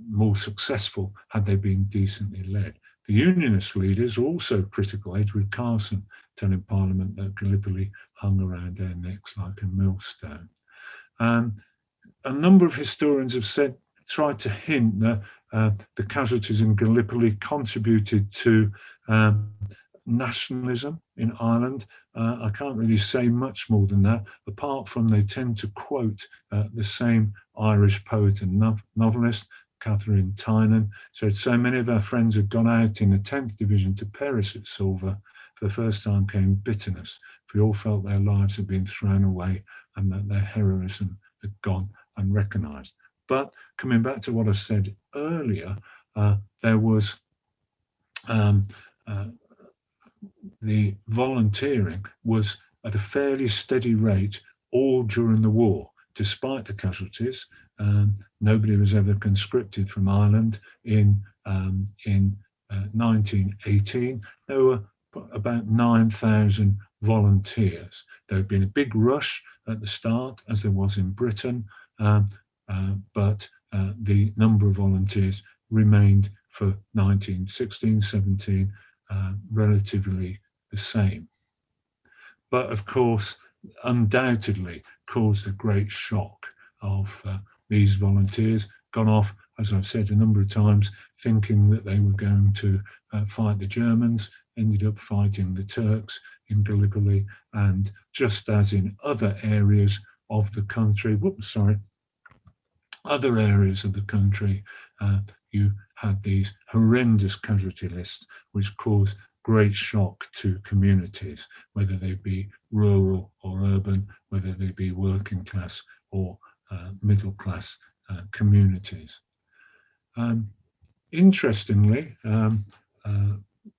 more successful had they been decently led. The Unionist leaders were also critical. Edward Carson telling Parliament that Gallipoli hung around their necks like a millstone. A number of historians have tried to hint that the casualties in Gallipoli contributed to nationalism in Ireland. I can't really say much more than that, apart from they tend to quote the same Irish poet and novelist, Catherine Tynan. So many of our friends had gone out in the 10th Division to perish at Suvla. For the first time came bitterness, for we all felt their lives had been thrown away and that their heroism had gone unrecognised. But coming back to what I said earlier, there was the volunteering was at a fairly steady rate all during the war, despite the casualties. Nobody was ever conscripted from Ireland. In 1918, there were about 9,000 volunteers. There had been a big rush at the start, as there was in Britain, but the number of volunteers remained for 1916, 17, relatively the same. But of course, undoubtedly caused a great shock of these volunteers, gone off, as I've said a number of times, thinking that they were going to fight the Germans, ended up fighting the Turks in Gallipoli, and just as in other areas of the country, other areas of the country, you had these horrendous casualty lists which caused great shock to communities, whether they be rural or urban, whether they be working class or middle class communities. Interestingly,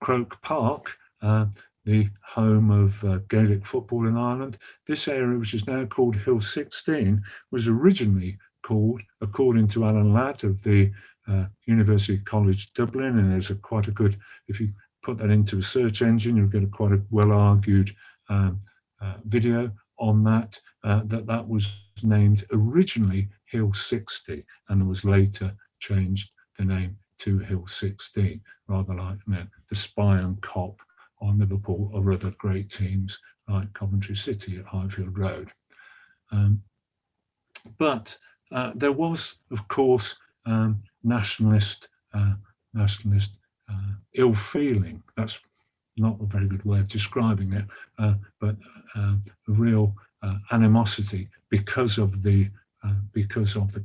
Croke Park, the home of Gaelic football in Ireland, this area, which is now called Hill 16, was originally called, according to Alan Ladd of the University College Dublin, and there's quite a good, if you put that into a search engine, you'll get quite a well-argued video on that, that was named originally Hill 60 and was later changed the name to Hill 16, rather like the Spy and Cop on Liverpool or other great teams like Coventry City at Highfield Road. But there was, of course, nationalist ill feeling. That's not a very good way of describing it, but a real animosity because of the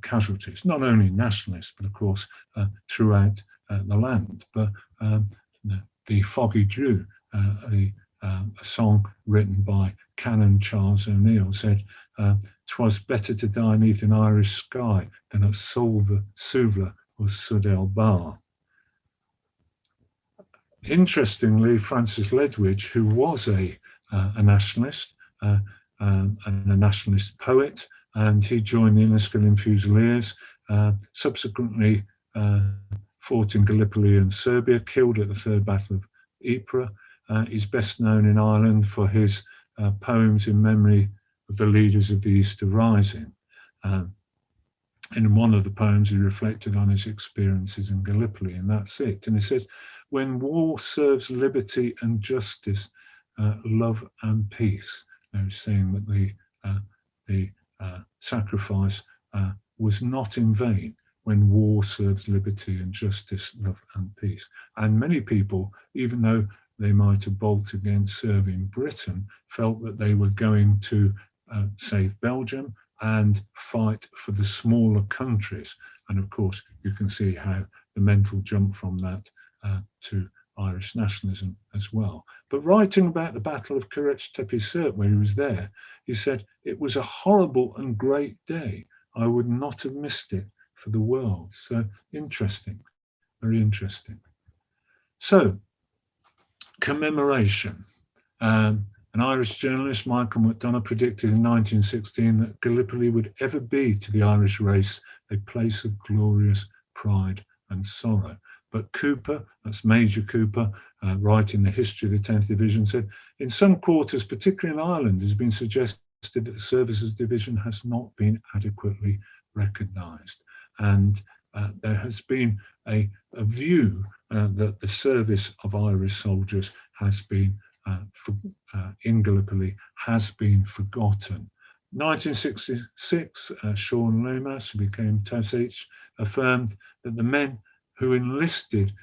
casualties, not only nationalists, but of course throughout the land. But the Foggy Jew, a song written by Canon Charles O'Neill, said, "'Twas better to die neath an Irish sky than at Suvla or Sudel Bar." Interestingly, Francis Ledwidge, who was a nationalist and a nationalist poet, and he joined the Enniskillen Fusiliers, subsequently fought in Gallipoli and Serbia, killed at the Third Battle of Ypres. He's best known in Ireland for his poems in memory of the leaders of the Easter Rising. In one of the poems, he reflected on his experiences in Gallipoli, and that's it. And he said, "When war serves liberty and justice, love and peace." Now, he's saying that the sacrifice was not in vain when war serves liberty and justice, love and peace. And many people, even though they might have bolted against serving Britain, felt that they were going to save Belgium and fight for the smaller countries. And of course, you can see how the mental jump from that to Irish nationalism as well. But writing about the Battle of Corrège Tepi Surt, where he was there, he said, "It was a horrible and great day. I would not have missed it for the world." So interesting, very interesting. So, commemoration. An Irish journalist, Michael McDonagh, predicted in 1916 that Gallipoli would ever be to the Irish race a place of glorious pride and sorrow. But Cooper, that's Major Cooper, writing the history of the 10th Division, said, "In some quarters, particularly in Ireland, it has been suggested that the Services Division has not been adequately recognised." And there has been a view that the service of Irish soldiers has been in Gallipoli has been forgotten. 1966, Sean Loomis, who became TOSH, affirmed that the men who enlisted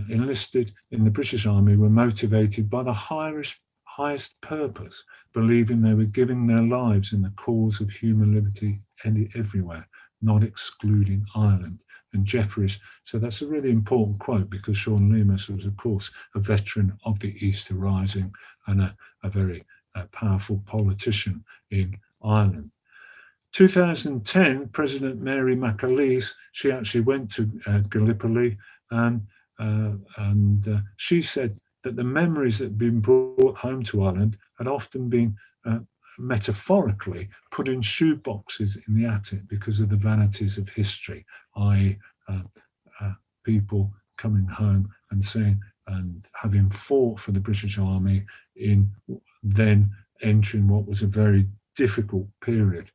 in the British Army were motivated by the highest purpose, believing they were giving their lives in the cause of human liberty everywhere, not excluding Ireland. And Jeffries, so that's a really important quote, because Sean Loomis was, of course, a veteran of the Easter Rising and a very powerful politician in Ireland. 2010, President Mary McAleese, she actually went to Gallipoli, and she said that the memories that had been brought home to Ireland had often been metaphorically put in shoe boxes in the attic because of the vanities of history, i.e. People coming home and saying, and having fought for the British Army in then entering what was a very difficult period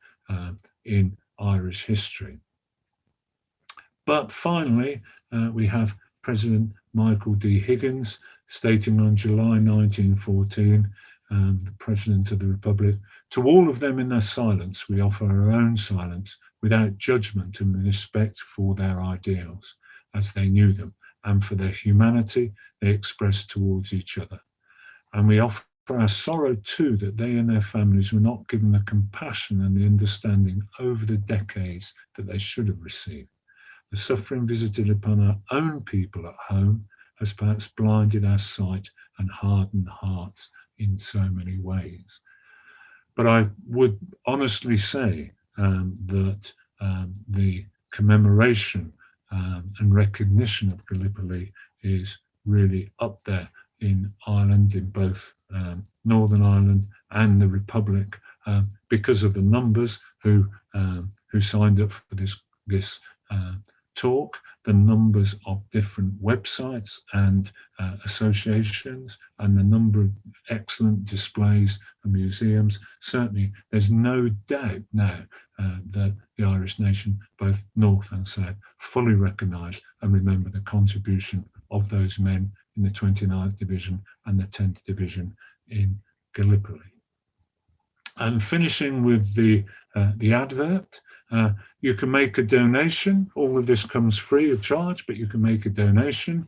in Irish history. But finally, we have President Michael D. Higgins stating on July 1914, the President of the Republic, "To all of them in their silence, we offer our own silence without judgment and with respect for their ideals as they knew them and for their humanity they expressed towards each other. And we offer our sorrow too that they and their families were not given the compassion and the understanding over the decades that they should have received. The suffering visited upon our own people at home has perhaps blinded our sight and hardened hearts in so many ways." But I would honestly say that the commemoration and recognition of Gallipoli is really up there in Ireland, in both Northern Ireland and the Republic, because of the numbers who signed up for this talk, the numbers of different websites and associations, and the number of excellent displays and museums. Certainly, there's no doubt now that the Irish nation, both North and South, fully recognise and remember the contribution of those men in the 29th Division and the 10th Division in Gallipoli. And finishing with the advert, you can make a donation. All of this comes free of charge, but you can make a donation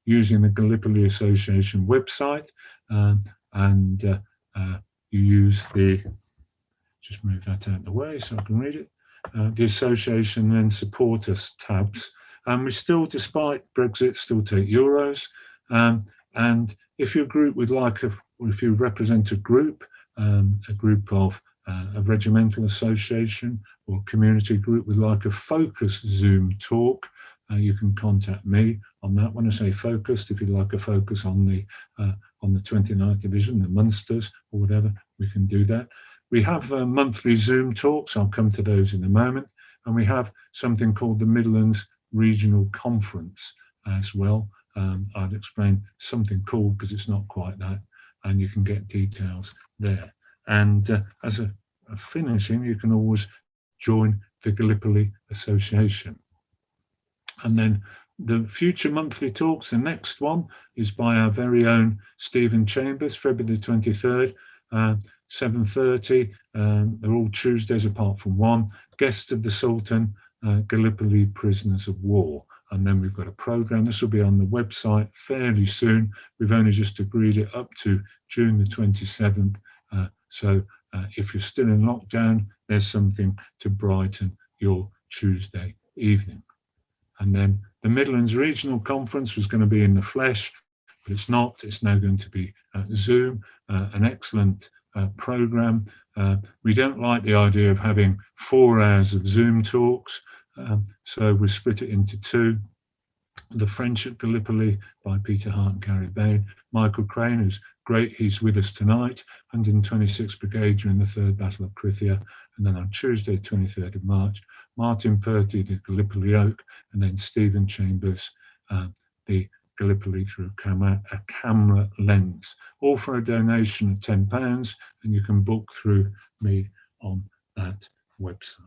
using the Gallipoli Association website, and you use the, just move that out of the way so I can read it, the association then support us tabs. And we still, despite Brexit, still take euros. And if your group would like, or if you represent a group of a regimental association or community group would like a focused Zoom talk, you can contact me on that. When I say focused, if you'd like a focus on the 29th Division, the Munsters or whatever, we can do that. We have monthly Zoom talks. I'll come to those in a moment. And we have something called the Midlands Regional Conference as well. I'd explain something called, because it's not quite that, and you can get details there. And as a finishing, you can always join the Gallipoli Association. And then the future monthly talks, the next one is by our very own Stephen Chambers, February the 23rd, 7:30. They're all Tuesdays apart from one. Guests of the Sultan, Gallipoli Prisoners of War. And then we've got a programme. This will be on the website fairly soon. We've only just agreed it up to June the 27th. So if you're still in lockdown, there's something to brighten your Tuesday evening. And then the Midlands Regional Conference was going to be in the flesh, but it's not. It's now going to be Zoom, an excellent programme. We don't like the idea of having 4 hours of Zoom talks, so we split it into 2. The French at Gallipoli by Peter Hart and Gary Bain. Michael Crane, who's great, he's with us tonight, 126th Brigade during the 3rd Battle of Krithia. And then on Tuesday, 23rd of March, Martin Purty, the Gallipoli Oak, and then Stephen Chambers, the Gallipoli through a camera lens, all for a donation of £10, and you can book through me on that website.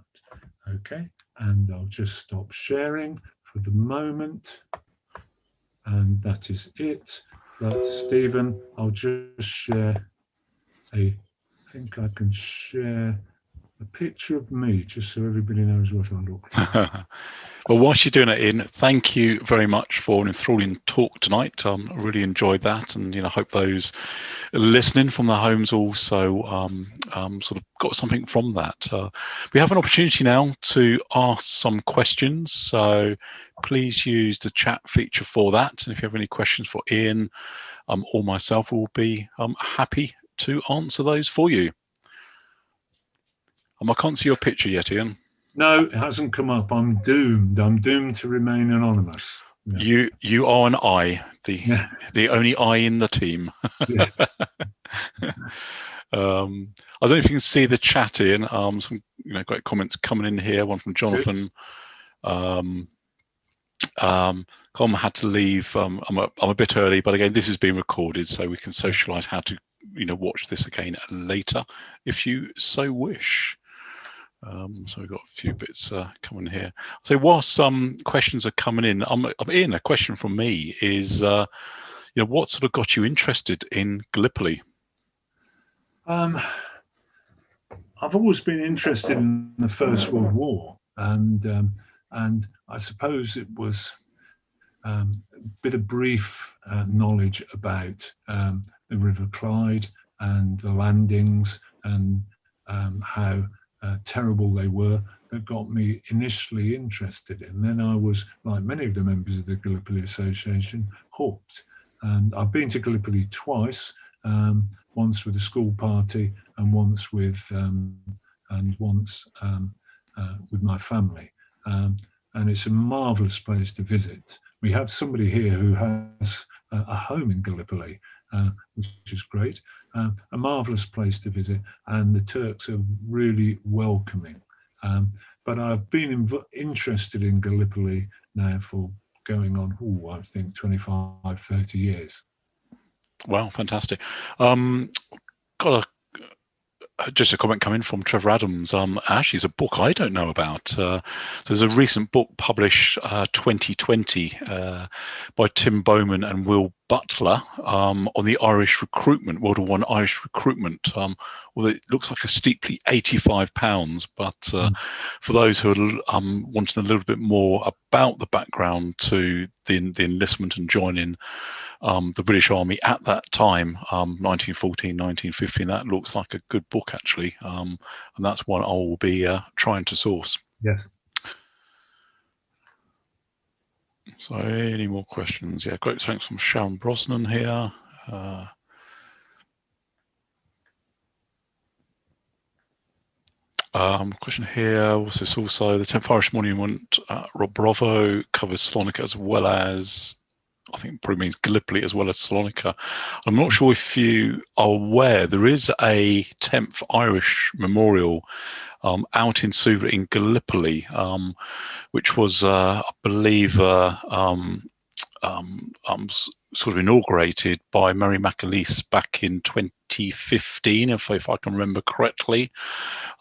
Okay, and I'll just stop sharing for the moment, and that is it. But Stephen, I'll just share I think I can share a picture of me just so everybody knows what I look like. Well, whilst you're doing it, Ian, thank you very much for an enthralling talk tonight. I really enjoyed that, and hope those listening from their homes also sort of got something from that. We have an opportunity now to ask some questions, so please use the chat feature for that. And if you have any questions for Ian or myself, we'll be happy to answer those for you. I can't see your picture yet, Ian. No, it hasn't come up. I'm doomed. I'm doomed to remain anonymous. Yeah. You are an I, the only I in the team. Yes. I don't know if you can see the chat, Ian. Some great comments coming in here. One from Jonathan. Com had to leave. I'm a bit early, but again, this is being recorded, so we can socialise how to watch this again later if you so wish. So we've got a few bits coming here. So whilst some questions are coming in, Ian, a question from me is, what sort of got you interested in Gallipoli? I've always been interested in the First World War, and I suppose it was a bit of brief knowledge about the River Clyde and the landings and how terrible they were that got me initially interested in. Then I was, like many of the members of the Gallipoli Association, hooked. And I've been to Gallipoli twice, once with a school party and once with my family. And it's a marvellous place to visit. We have somebody here who has a home in Gallipoli, which is great. A marvellous place to visit, and the Turks are really welcoming. but I've been interested in Gallipoli now for going on, I think 25, 30 years. Wow, fantastic. Got just a comment coming from Trevor Adams. Actually, it's a book I don't know about. There's a recent book published 2020 by Tim Bowman and Will Butler on the Irish recruitment, World War I Irish recruitment. Well, it looks like a steeply £85, but for those who are wanting a little bit more about the background to the enlistment and joining the British Army at that time, 1914, 1915, that looks like a good book actually, and that's one I will be trying to source. Yes. So any more questions? Yeah, great, thanks from Sharon Brosnan here. Question here, what's this also? The 10th Irish Monument, Rob Bravo, covers Salonika as well as, I think it probably means Gallipoli as well as Salonika. I'm not sure if you are aware, there is a 10th Irish Memorial out in Suvla in Gallipoli, which was, I believe, sort of inaugurated by Mary McAleese back in 2015, if I can remember correctly.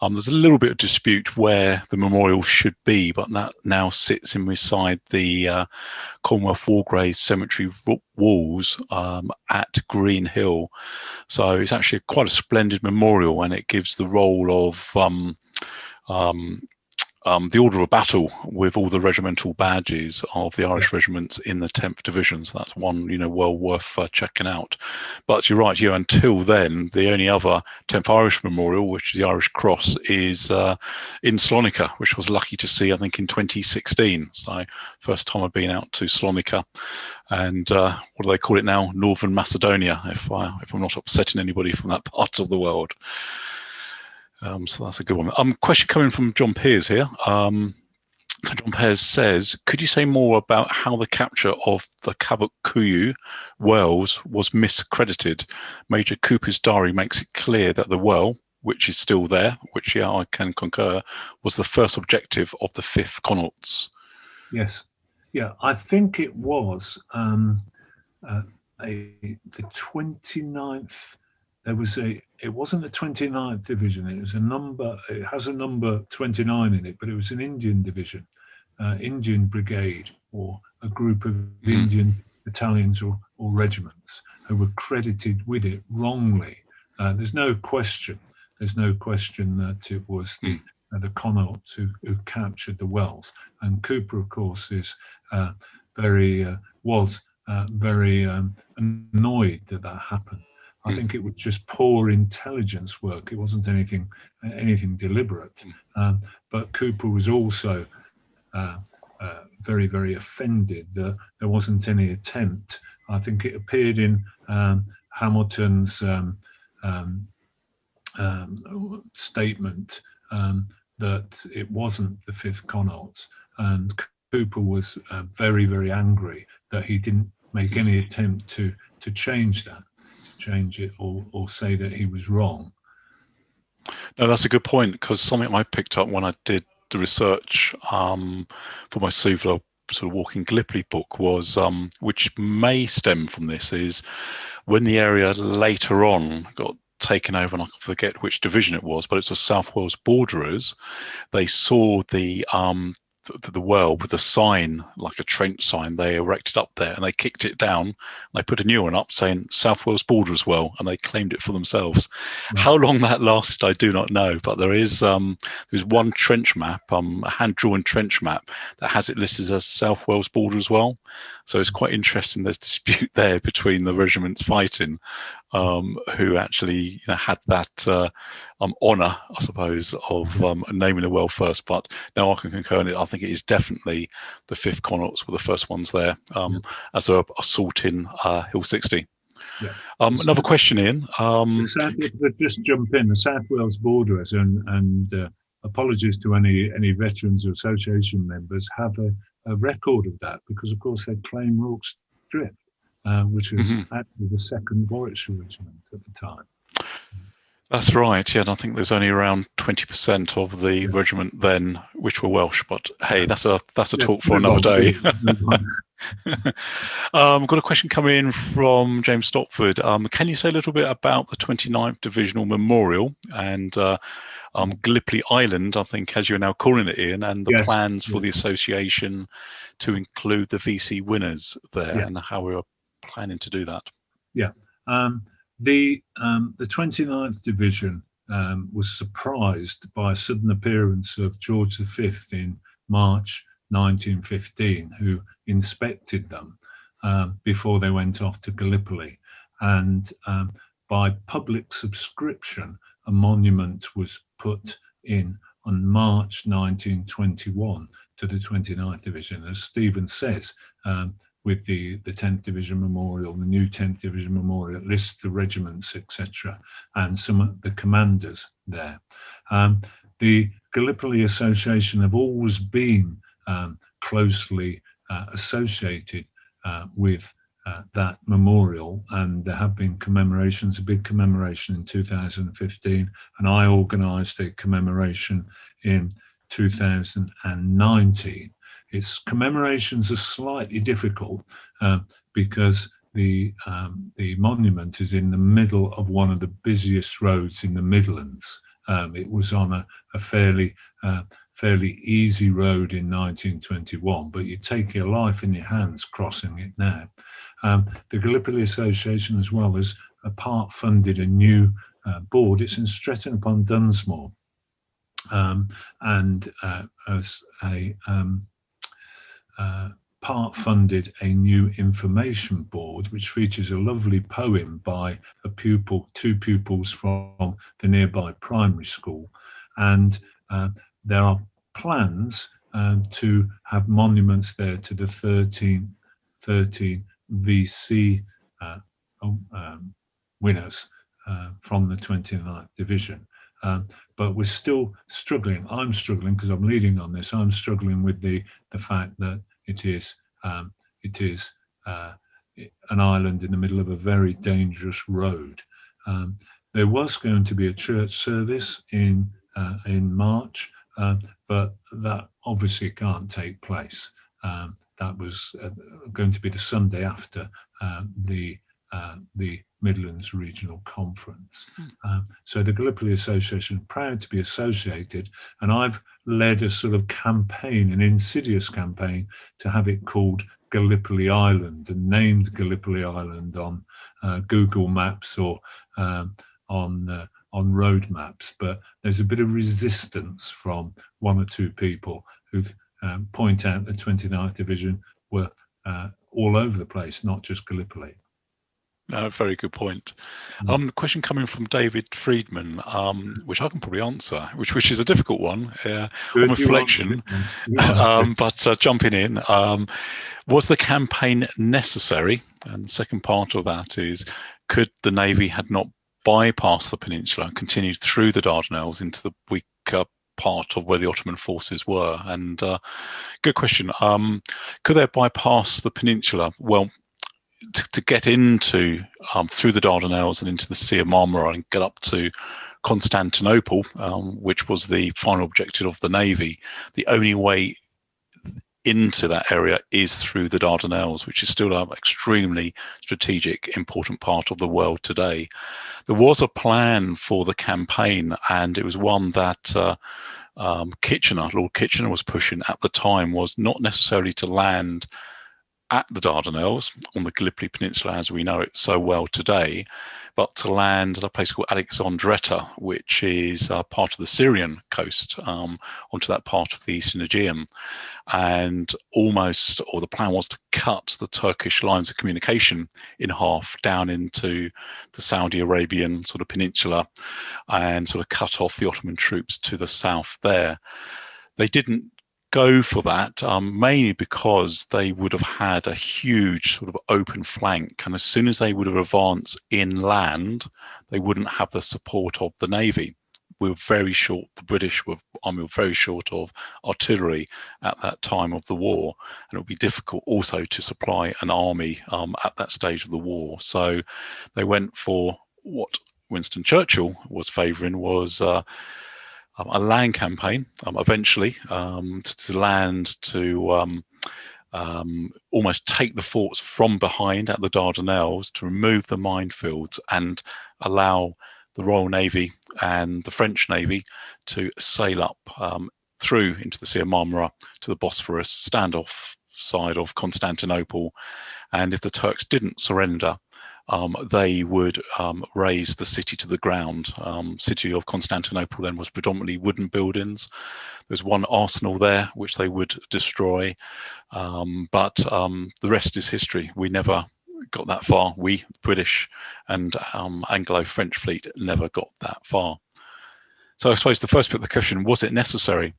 There's a little bit of dispute where the memorial should be, but that now sits inside the Commonwealth War Graves Cemetery walls at Green Hill. So it's actually quite a splendid memorial, and it gives the role of the order of battle with all the regimental badges of the Irish regiments in the 10th Division. So that's one, well worth checking out. But you're right, until then, the only other 10th Irish Memorial, which is the Irish Cross, is in Salonika, which I was lucky to see, I think, in 2016. So first time I've been out to Salonika. And what do they call it now? Northern Macedonia, if I'm not upsetting anybody from that part of the world. So that's a good one. Question coming from John Pears here. John Pears says, could you say more about how the capture of the Cabot Cuyu Wells was miscredited? Major Cooper's diary makes it clear that the well, which is still there, which I can concur, was the first objective of the 5th Connaughts. Yes. Yeah, I think it was the 29th. It wasn't the 29th division. It was it has a number 29 in it, but it was an Indian division, Indian brigade, or a group of Indian battalions or regiments who were credited with it wrongly. There's no question that it was the Connaughts who captured the wells. And Cooper, of course, is very annoyed that happened. I think it was just poor intelligence work. It wasn't anything deliberate. But Cooper was also very, very offended that there wasn't any attempt. I think it appeared in Hamilton's statement that it wasn't the 5th Connaughts, and Cooper was very, very angry that he didn't make any attempt to change it or say that he was wrong. No, that's a good point, because something I picked up when I did the research for my Suvla sort of Walking Gallipoli book was, which may stem from this, is when the area later on got taken over, and I forget which division it was, but it's the South Wales Borderers. They saw the well with a sign, like a trench sign, they erected up there, and they kicked it down. And they put a new one up saying South Wales Borderers Well, and they claimed it for themselves. Right. How long that lasted, I do not know, but there's one trench map, a hand-drawn trench map, that has it listed as South Wales Borderers Well. So it's quite interesting. There's dispute there between the regiments fighting, who actually had that honour, I suppose, of naming the well first. But now I can concur in it. I think it is definitely the 5th Connaughts were the first ones there, as a assault in Hill 60. Yeah. Another question, Ian. Just jump in. The South Wales Borderers, and apologies to any veterans or association members, have a record of that, because of course they claim Rorke's Drift, which was actually the 2nd Warwickshire Regiment at the time. That's right, yeah, and I think there's only around 20% of the regiment then which were Welsh, but hey, that's a talk for another day. Got a question coming in from James Stopford. Can you say a little bit about the 29th Divisional Memorial and Gallipoli Island, I think, as you're now calling it, Ian, and the plans for the association to include the VC winners there and how we are planning to do that? Yeah. The 29th Division was surprised by a sudden appearance of George V in March 1915, who inspected them before they went off to Gallipoli. And by public subscription, a monument was put in on March 1921 to the 29th Division. As Stephen says, with the 10th Division Memorial, the new 10th Division Memorial, lists the regiments, etc., and some of the commanders there. The Gallipoli Association have always been closely associated with that memorial, and there have been commemorations, a big commemoration in 2015, and I organised a commemoration in 2019. Its commemorations are slightly difficult because the monument is in the middle of one of the busiest roads in the Midlands. It was on a fairly easy road in 1921, but you take your life in your hands crossing it now. The Gallipoli Association, as well as part funded a new board. It's in Stretton upon Dunsmore, and as a part funded a new information board, which features a lovely poem by two pupils from the nearby primary school. And there are plans to have monuments there to the 13 VC winners from the 29th Division. But we're still struggling. I'm struggling because I'm leading on this. I'm struggling with the fact that it is an island in the middle of a very dangerous road. There was going to be a church service in March, but that obviously can't take place. That was going to be the Sunday after the Midlands Regional Conference. So the Gallipoli Association, proud to be associated, and I've led a sort of campaign, an insidious campaign, to have it called Gallipoli Island and named Gallipoli Island on Google Maps or on road maps. But there's a bit of resistance from one or two people who point out the 29th Division were all over the place, not just Gallipoli. Very good point. The question coming from David Friedman, which I can probably answer, which is a difficult one on reflection, but jumping in. Was the campaign necessary? And the second part of that is, could the Navy had not bypassed the peninsula and continued through the Dardanelles into the weaker part of where the Ottoman forces were? And good question. Could they bypass the peninsula? Well, to get into through the Dardanelles and into the Sea of Marmara and get up to Constantinople, which was the final objective of the Navy, the only way into that area is through the Dardanelles, which is still an extremely strategic, important part of the world today. There was a plan for the campaign, and it was one that Lord Kitchener was pushing at the time, was not necessarily to land at the Dardanelles on the Gallipoli Peninsula as we know it so well today, but to land at a place called Alexandretta, which is part of the Syrian coast, onto that part of the Eastern Aegean. And the plan was to cut the Turkish lines of communication in half down into the Saudi Arabian sort of peninsula and sort of cut off the Ottoman troops to the south there. They didn't go for that, mainly because they would have had a huge sort of open flank, and as soon as they would have advanced inland, they wouldn't have the support of the Navy. We were very short, the British army were very short of artillery at that time of the war, and it would be difficult also to supply an army at that stage of the war. So they went for what Winston Churchill was favouring was a land campaign, eventually, to land to almost take the forts from behind at the Dardanelles, to remove the minefields and allow the Royal Navy and the French Navy to sail up through into the Sea of Marmara to the Bosphorus, stand off side of Constantinople, and if the Turks didn't surrender, they would raze the city to the ground. City of Constantinople then was predominantly wooden buildings. There's one arsenal there which they would destroy, but the rest is history. We never got that far. We, British and Anglo-French fleet, never got that far. So I suppose the first bit of the question, was it necessary?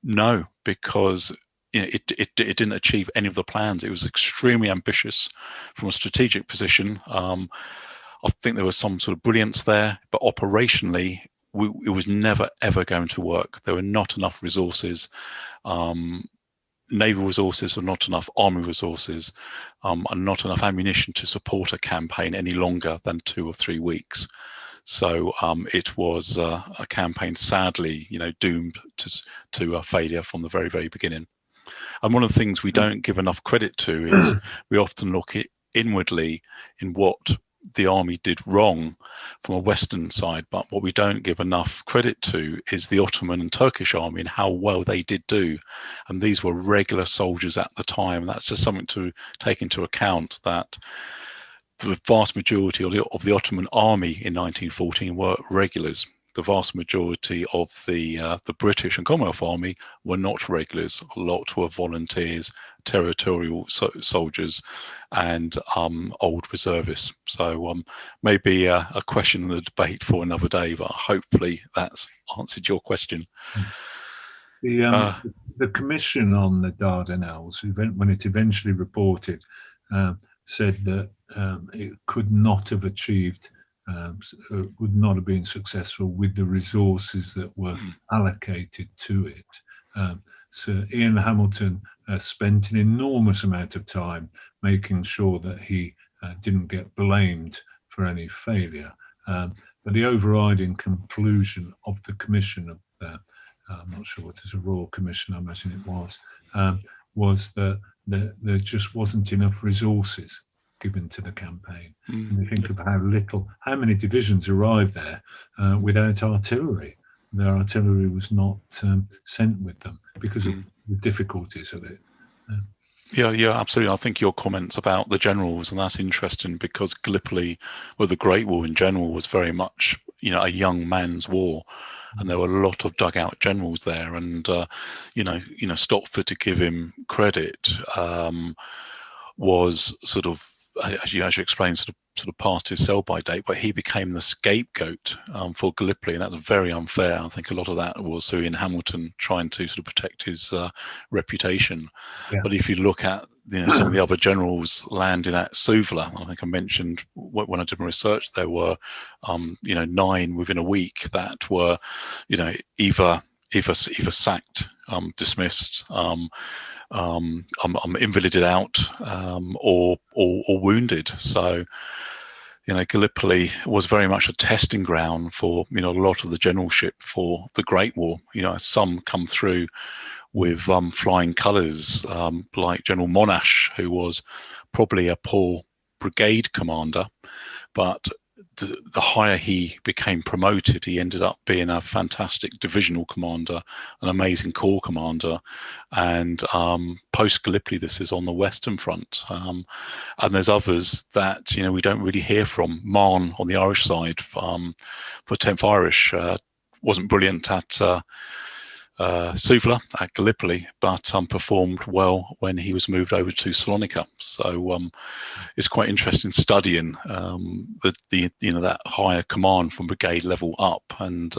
No, because it didn't achieve any of the plans. It was extremely ambitious from a strategic position. I think there was some sort of brilliance there, but operationally, it was never ever going to work. There were not enough resources, naval resources, or not enough army resources, and not enough ammunition to support a campaign any longer than 2 or 3 weeks. So it was a campaign, sadly, doomed to a failure from the very, very beginning. And one of the things we don't give enough credit to is we often look inwardly in what the army did wrong from a Western side, but what we don't give enough credit to is the Ottoman and Turkish army and how well they did do. And these were regular soldiers at the time. That's just something to take into account, that the vast majority of the Ottoman army in 1914 were regulars. The vast majority of the British and Commonwealth Army were not regulars. A lot were volunteers, territorial soldiers, and old reservists. So maybe a question in the debate for another day, but hopefully that's answered your question. The commission on the Dardanelles, when it eventually reported, said that it could not have achieved, would not have been successful with the resources that were allocated to it. So Ian Hamilton spent an enormous amount of time making sure that he didn't get blamed for any failure. But the overriding conclusion of the commission of I'm not sure what is a royal commission, I imagine it was that there just wasn't enough resources given to the campaign. And you think of how many divisions arrived there without artillery. Their artillery was not sent with them because of the difficulties of it. Yeah, absolutely. I think your comments about the generals, and that's interesting because Gallipoli, the Great War in general, was very much, a young man's war, and there were a lot of dugout generals there. And Stopford, to give him credit, was sort of, as you explained, sort of past his sell-by date, but he became the scapegoat for Gallipoli, and that's very unfair. I think a lot of that was Ian Hamilton trying to sort of protect his reputation. Yeah. But if you look at some of the other generals landing at Suvla, I think I mentioned when I did my research, there were 9 within a week that were either sacked, dismissed, invalided out, or wounded. So Gallipoli was very much a testing ground for a lot of the generalship for the Great War. Some come through with flying colours, like General Monash, who was probably a poor brigade commander, but the higher he became promoted, he ended up being a fantastic divisional commander, an amazing corps commander, and post Gallipoli, this is on the Western Front, and there's others that we don't really hear from. Marn on the Irish side, for 10th Irish, wasn't brilliant at Suvla at Gallipoli, but performed well when he was moved over to Salonika. So it's quite interesting studying that higher command from brigade level up, and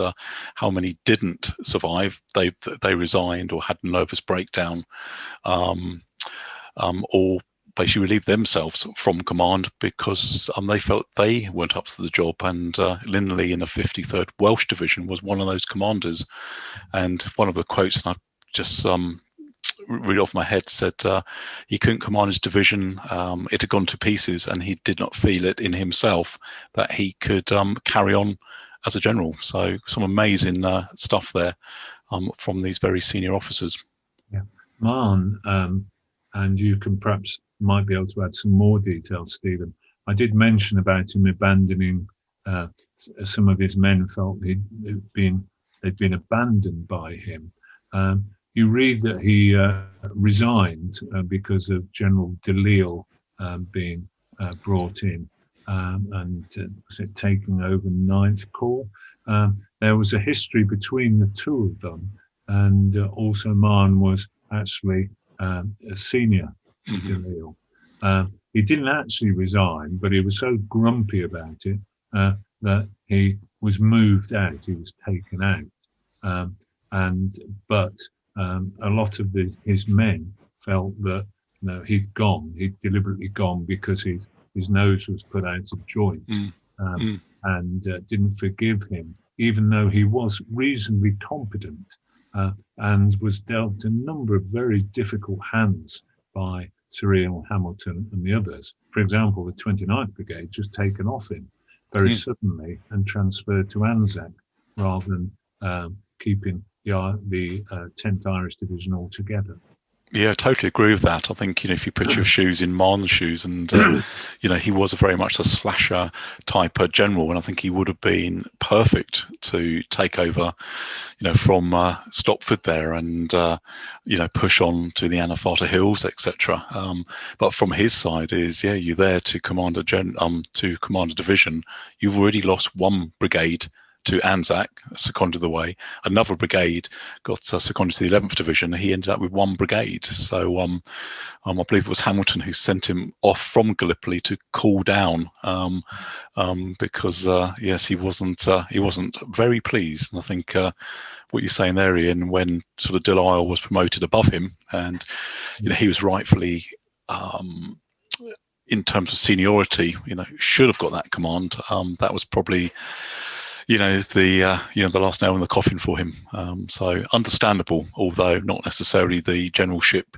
how many didn't survive. They resigned or had a nervous breakdown, or basically relieved themselves from command because they felt they weren't up to the job. And Lindley in the 53rd Welsh Division was one of those commanders. And one of the quotes, and I've just read off my head, said he couldn't command his division. It had gone to pieces, and he did not feel it in himself that he could carry on as a general. So some amazing stuff there from these very senior officers. Yeah, Marn, and you can perhaps might be able to add some more details, Stephen. I did mention about him abandoning. Some of his men felt they'd been abandoned by him. You read that he resigned because of General Delisle being brought in and taking over 9th Corps. There was a history between the two of them, and also Marn was actually a senior to Delisle. He didn't actually resign, but he was so grumpy about it that he was moved out. He was taken out, but a lot of his men felt that he'd deliberately gone because his nose was put out of joint, and didn't forgive him, even though he was reasonably competent and was dealt a number of very difficult hands by Sir Ian Hamilton and the others. For example, the 29th Brigade just taken off him very suddenly and transferred to ANZAC rather than keeping the 10th Irish Division altogether. Yeah, I totally agree with that. I think, if you put your shoes in Marn's shoes, and he was very much a slasher type of general, and I think he would have been perfect to take over, from Stopford there, and push on to the Anafarta Hills, etc. But from his side you're there to command a division. You've already lost one brigade to ANZAC, seconded the way. Another brigade got seconded to the 11th Division. He ended up with one brigade. So I believe it was Hamilton who sent him off from Gallipoli to cool down, because yes, he wasn't very pleased. And I think what you're saying there, Ian, when sort of Delisle was promoted above him, and he was rightfully in terms of seniority, should have got that command. That was probably the last nail in the coffin for him. So understandable, although not necessarily the generalship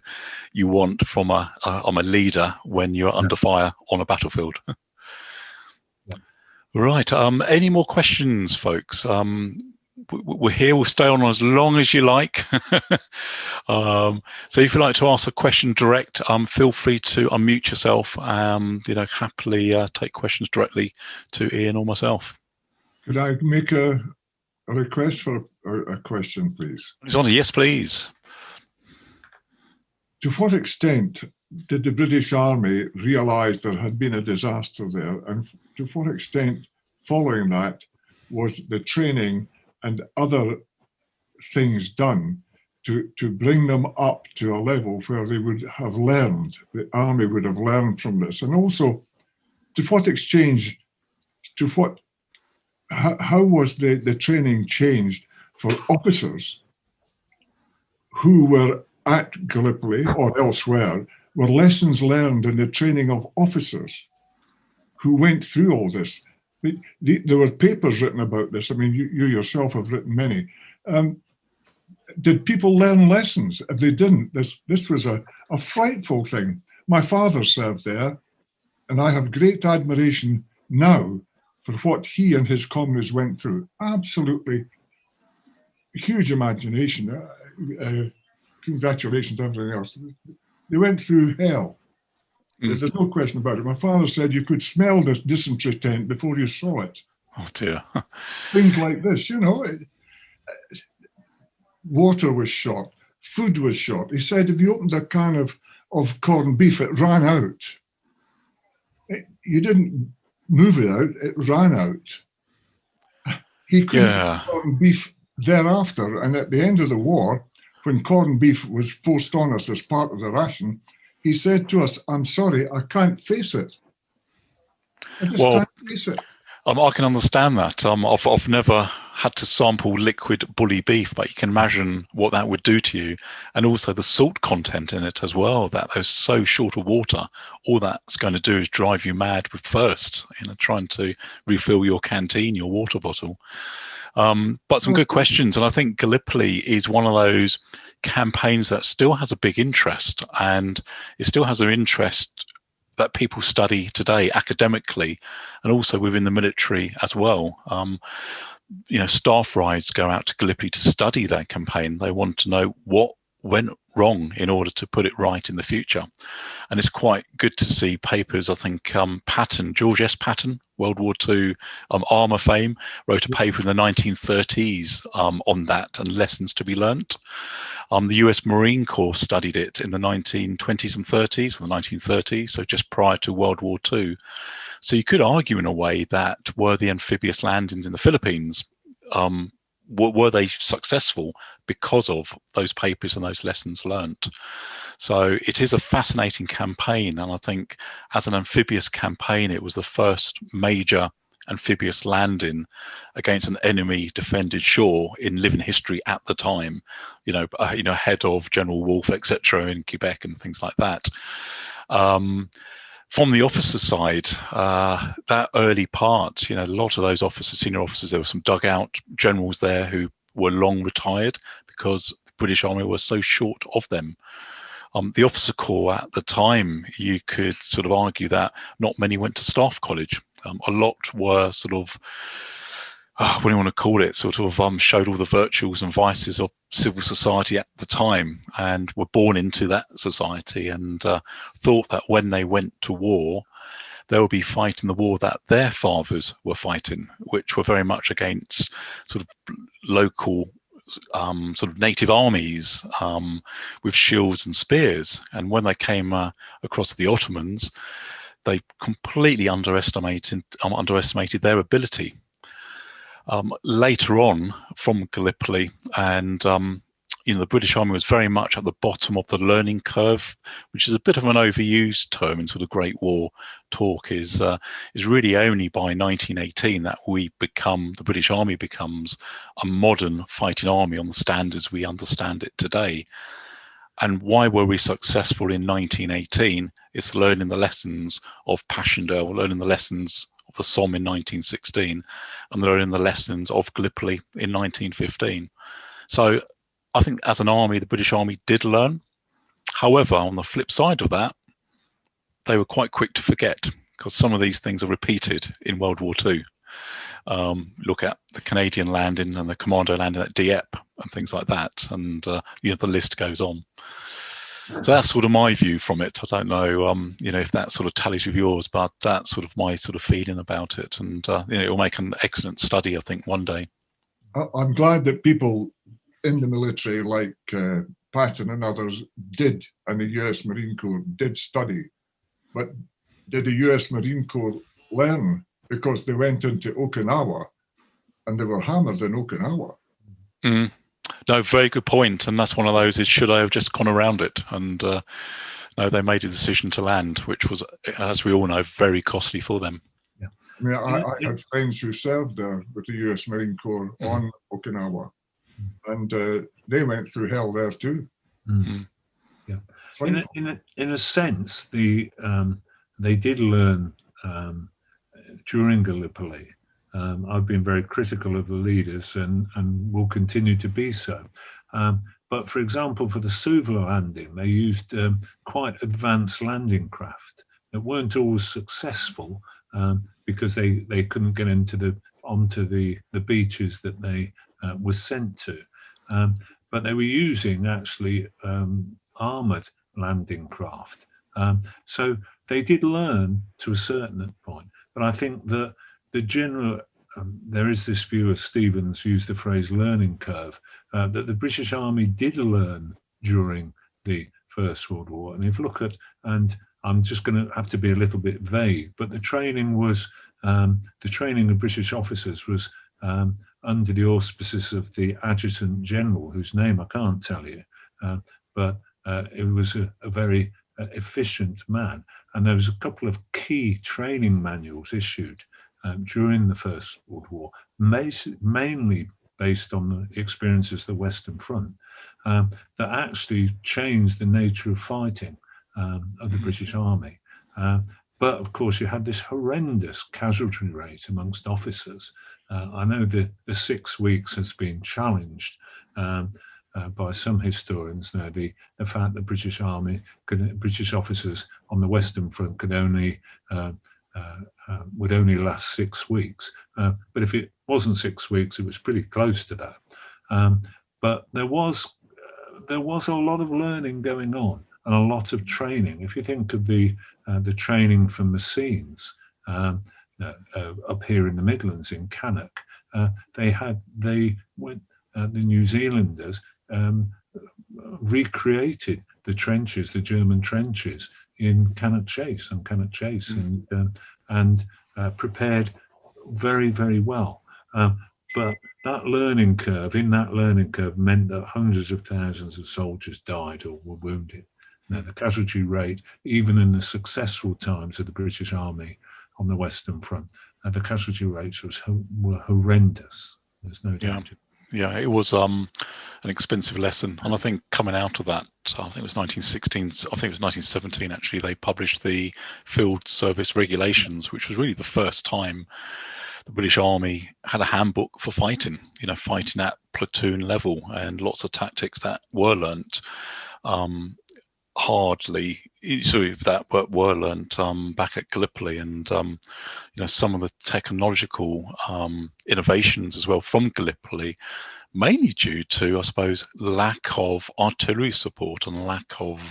you want from a leader when you're under fire on a battlefield. Right. Any more questions, folks? We're here. We'll stay on as long as you like. So if you'd like to ask a question direct, feel free to unmute yourself. Happily take questions directly to Ian or myself. Could I make a request for a question, please? Yes, please. To what extent did the British Army realise there had been a disaster there, and to what extent, following that, was the training and other things done to bring them up to a level where they would have learned, the Army would have learned from this? And also, to what exchange, how was the training changed for officers who were at Gallipoli or elsewhere? Were lessons learned in the training of officers who went through all this? There were papers written about this. I mean, you yourself have written many. Did people learn lessons? If they didn't, this was a frightful thing. My father served there, and I have great admiration now for what he and his comrades went through. Absolutely huge imagination. Congratulations, everything else. They went through hell. There's no question about it. My father said you could smell this dysentery tent before you saw it. Oh dear. Things like this, water was short, food was short. He said if you opened a can of corned beef, it ran out. You didn't move it out, it ran out. He couldn't eat corned beef thereafter, and at the end of the war, when corned beef was forced on us as part of the ration, he said to us, "I'm sorry, I can't face it. I just can't face it." I can understand that. I've never had to sample liquid bully beef, but you can imagine what that would do to you, and also the salt content in it as well. That they're so short of water, all that's going to do is drive you mad with thirst. Trying to refill your canteen, your water bottle. But some good questions, and I think Gallipoli is one of those campaigns that still has a big interest, and it still has an interest that people study today academically and also within the military as well. Staff rides go out to Gallipoli to study that campaign. They want to know what went wrong in order to put it right in the future. And it's quite good to see papers. I think Patton, George S. Patton, World War II armour fame, wrote a paper in the 1930s on that and lessons to be learnt. The US Marine Corps studied it in the 1920s and 30s, or the 1930s, so just prior to World War II. So you could argue in a way that were the amphibious landings in the Philippines, were they successful because of those papers and those lessons learnt? So it is a fascinating campaign, and I think as an amphibious campaign, it was the first major amphibious landing against an enemy defended shore in living history at the time, ahead of General Wolfe, etc., in Quebec and things like that. From the officer side, that early part, a lot of those officers, senior officers, there were some dugout generals there who were long retired because the British Army was so short of them. The officer corps at the time, you could sort of argue that not many went to staff college. A lot were sort of, what do you want to call it, showed all the virtues and vices of civil society at the time and were born into that society and thought that when they went to war, they would be fighting the war that their fathers were fighting, which were very much against sort of local sort of native armies with shields and spears. And when they came across the Ottomans, they completely underestimated their ability. Later on, from Gallipoli, and the British Army was very much at the bottom of the learning curve, which is a bit of an overused term in sort of Great War talk. Is really only by 1918 that the British Army becomes a modern fighting army on the standards we understand it today. And why were we successful in 1918? It's learning the lessons of Passchendaele, learning the lessons of the Somme in 1916, and learning the lessons of Gallipoli in 1915. So I think as an army, the British Army did learn. However, on the flip side of that, they were quite quick to forget because some of these things are repeated in World War II. Look at the Canadian landing and the commando landing at Dieppe and things like that. And, the list goes on. So that's sort of my view from it. I don't know, if that sort of tallies with yours, but that's sort of my sort of feeling about it. And, it'll make an excellent study, I think, one day. I'm glad that people in the military like Patton and others did, and the US Marine Corps did study. But did the US Marine Corps learn? Because they went into Okinawa and they were hammered in Okinawa. No, very good point. And that's one of those is, should I have just gone around it? And no, they made a decision to land, which was, as we all know, very costly for them. Yeah. I mean, I had friends who served there with the US Marine Corps on Okinawa, and they went through hell there too. Yeah. In a sense, they did learn during Gallipoli. I've been very critical of the leaders and will continue to be so. But for example, for the Suvla landing, they used quite advanced landing craft that weren't always successful because they couldn't get onto the beaches that they were sent to. But they were using actually armoured landing craft. So they did learn to a certain point. But I think that the general, there is this view, as Stevens used the phrase learning curve, that the British Army did learn during the First World War. And if you look at, and I'm just going to have to be a little bit vague, but the training of British officers was under the auspices of the Adjutant General, whose name I can't tell you, but it was a very efficient man. And there was a couple of key training manuals issued during the First World War, mainly based on the experiences of the Western Front, that actually changed the nature of fighting of the British Army. But of course, you had this horrendous casualty rate amongst officers. I know the 6 weeks has been challenged, by some historians now, the fact that British officers on the Western Front could only would only last 6 weeks. But if it wasn't 6 weeks, it was pretty close to that. But there was a lot of learning going on and a lot of training. If you think of the training from Messines up here in the Midlands in Connaught, the New Zealanders recreated the trenches, the German trenches in Connaught Chase and prepared very, very well. But that learning curve meant that hundreds of thousands of soldiers died or were wounded. Now, the casualty rate, even in the successful times of the British Army on the Western Front, the casualty rates were horrendous. There's no doubt. Yeah, it was an expensive lesson, and I think coming out of that, I think it was 1916. I think it was 1917. Actually, they published the Field Service Regulations, which was really the first time the British Army had a handbook for fighting. Fighting at platoon level, and lots of tactics that were learnt. Were learnt back at Gallipoli, and some of the technological innovations as well from Gallipoli, mainly due to, I suppose, lack of artillery support and lack of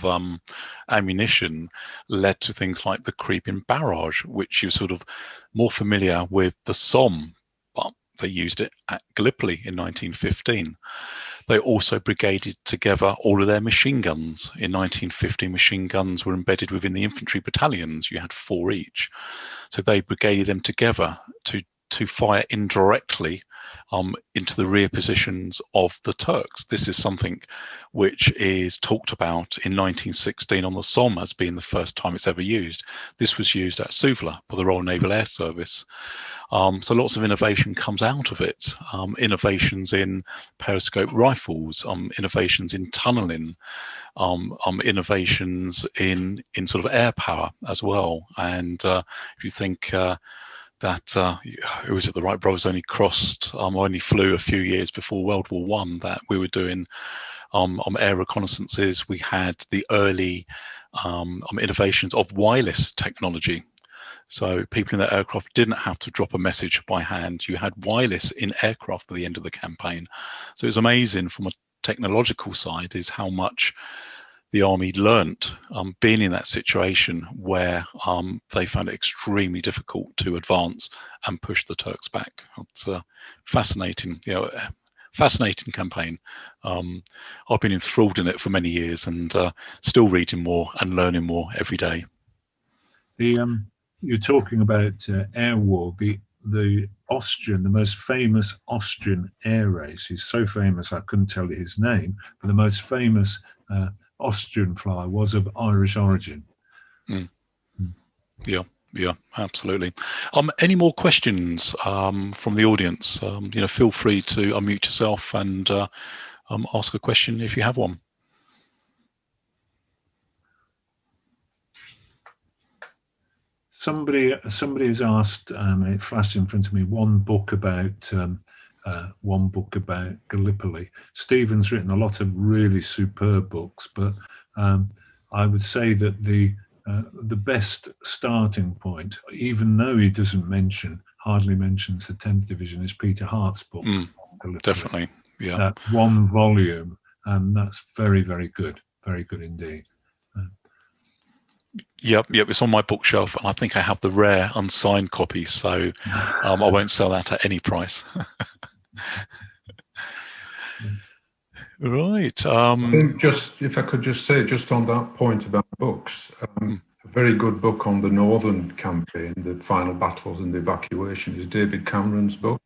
ammunition, led to things like the creeping barrage, which you're sort of more familiar with the Somme, but they used it at Gallipoli in 1915. They also brigaded together all of their machine guns. In 1915, machine guns were embedded within the infantry battalions. You had 4 each. So they brigaded them together to fire indirectly into the rear positions of the Turks. This is something which is talked about in 1916 on the Somme as being the first time it's ever used. This was used at Suvla by the Royal Naval Air Service. So lots of innovation comes out of it. Innovations in periscope rifles, innovations in tunnelling, innovations in sort of air power as well. And if you think that it was at the Wright brothers only flew a few years before World War I, that we were doing air reconnaissances. We had the early innovations of wireless technology. So people in their aircraft didn't have to drop a message by hand. You had wireless in aircraft by the end of the campaign. So it was amazing from a technological side is how much the army learnt being in that situation where they found it extremely difficult to advance and push the Turks back. It's a fascinating, fascinating campaign. I've been enthralled in it for many years and still reading more and learning more every day. You're talking about air war. The most famous Austrian air race is so famous I couldn't tell you his name, but the most famous Austrian flyer was of Irish origin. Yeah, absolutely. Any more questions from the audience? Feel free to unmute yourself and ask a question if you have one. Somebody has asked. It flashed in front of me. One book about Gallipoli. Stephen's written a lot of really superb books, but I would say that the best starting point, even though he hardly mentions the 10th Division, is Peter Hart's book. Definitely, yeah. That one volume, and that's very, very good indeed. Yep, it's on my bookshelf, and I think I have the rare unsigned copy, so I won't sell that at any price. Right. I think if I could just say, just on that point about books, a very good book on the Northern Campaign, the final battles and the evacuation, is David Cameron's book,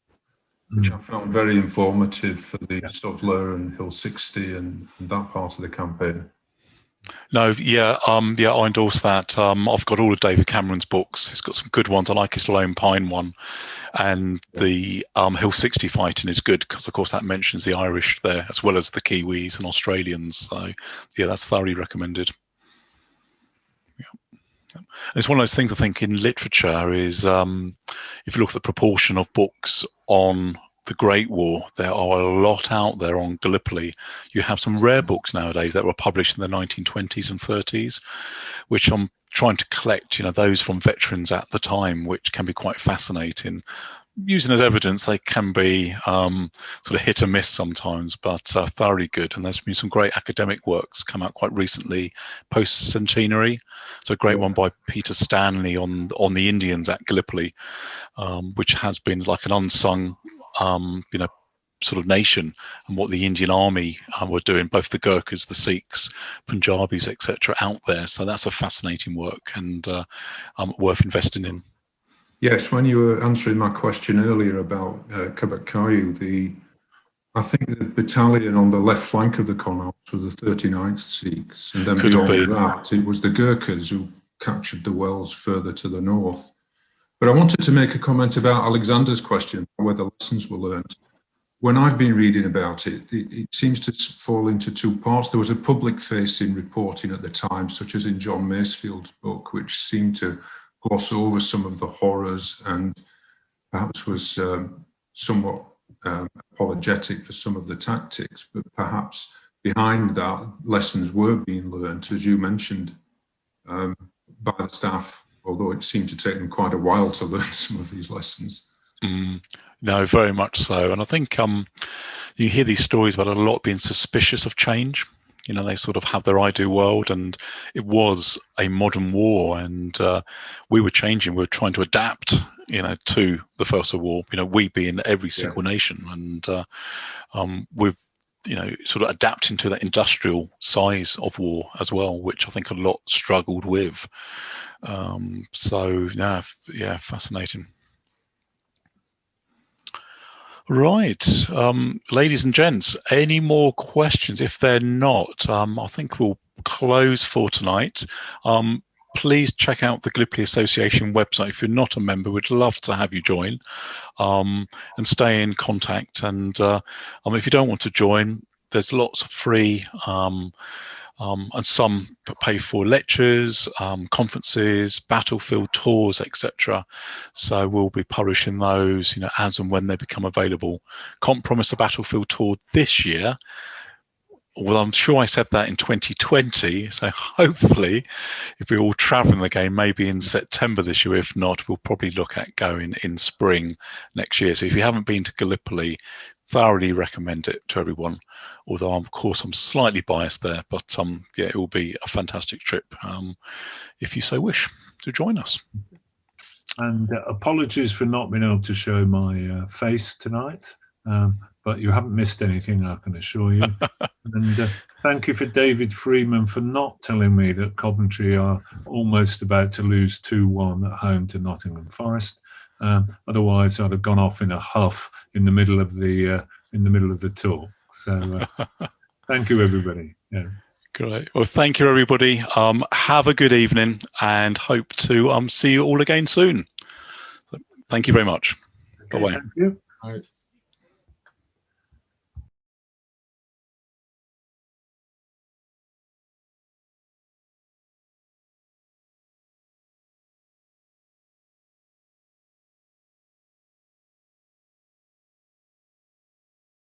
which I found very informative for the Suvla and Hill 60 and that part of the campaign. No, I endorse that. I've got all of David Cameron's books. He's got some good ones. I like his Lone Pine one, and the Hill 60 fighting is good because, of course, that mentions the Irish there as well as the Kiwis and Australians. So, yeah, that's thoroughly recommended. Yeah. It's one of those things I think in literature is if you look at the proportion of books on the Great War. There are a lot out there on Gallipoli. You have some rare books nowadays that were published in the 1920s and 30s, which I'm trying to collect, those from veterans at the time, which can be quite fascinating. Using as evidence, they can be sort of hit or miss sometimes, but thoroughly good. And there's been some great academic works come out quite recently, post-centenary. So a great one by Peter Stanley on the Indians at Gallipoli, which has been like an unsung, sort of nation, and what the Indian Army were doing, both the Gurkhas, the Sikhs, Punjabis, etc., out there. So that's a fascinating work and worth investing in. Yes, when you were answering my question earlier about Kabakayu, I think the battalion on the left flank of the Connaughts were the 39th Sikhs, and then beyond that, it was the Gurkhas who captured the wells further to the north. But I wanted to make a comment about Alexander's question, whether lessons were learned. When I've been reading about it, it seems to fall into two parts. There was a public-facing reporting at the time, such as in John Masefield's book, which seemed to gloss over some of the horrors and perhaps was somewhat apologetic for some of the tactics, but perhaps behind that, lessons were being learned, as you mentioned, by the staff, although it seemed to take them quite a while to learn some of these lessons. No, very much so. And I think you hear these stories about a lot being suspicious of change. They sort of have their ideal world, and it was a modern war, and we were changing. We were trying to adapt, to the First World War. We being every single nation, and with sort of adapting to that industrial size of war as well, which I think a lot struggled with. So yeah, fascinating. Right, ladies and gents, any more questions? If they're not, I think we'll close for tonight. Please check out the Gallipoli Association website. If you're not a member, we'd love to have you join, and stay in contact. And if you don't want to join, there's lots of free and some pay for lectures, conferences, battlefield tours, etc. So we'll be publishing those, as and when they become available. Can't promise a battlefield tour this year. Well, I'm sure I said that in 2020. So hopefully, if we're all traveling again, maybe in September this year. If not, we'll probably look at going in spring next year. So if you haven't been to Gallipoli, thoroughly recommend it to everyone. Although, of course, I'm slightly biased there, but yeah, it will be a fantastic trip if you so wish to join us. And apologies for not being able to show my face tonight, but you haven't missed anything, I can assure you. And thank you for David Freeman for not telling me that Coventry are almost about to lose 2-1 at home to Nottingham Forest. Otherwise, I'd have gone off in a huff in the middle of the talk. So, thank you, everybody. Yeah. Great. Well, thank you, everybody. Have a good evening, and hope to see you all again soon. So, thank you very much. Okay, Bye-bye. Thank you. Right.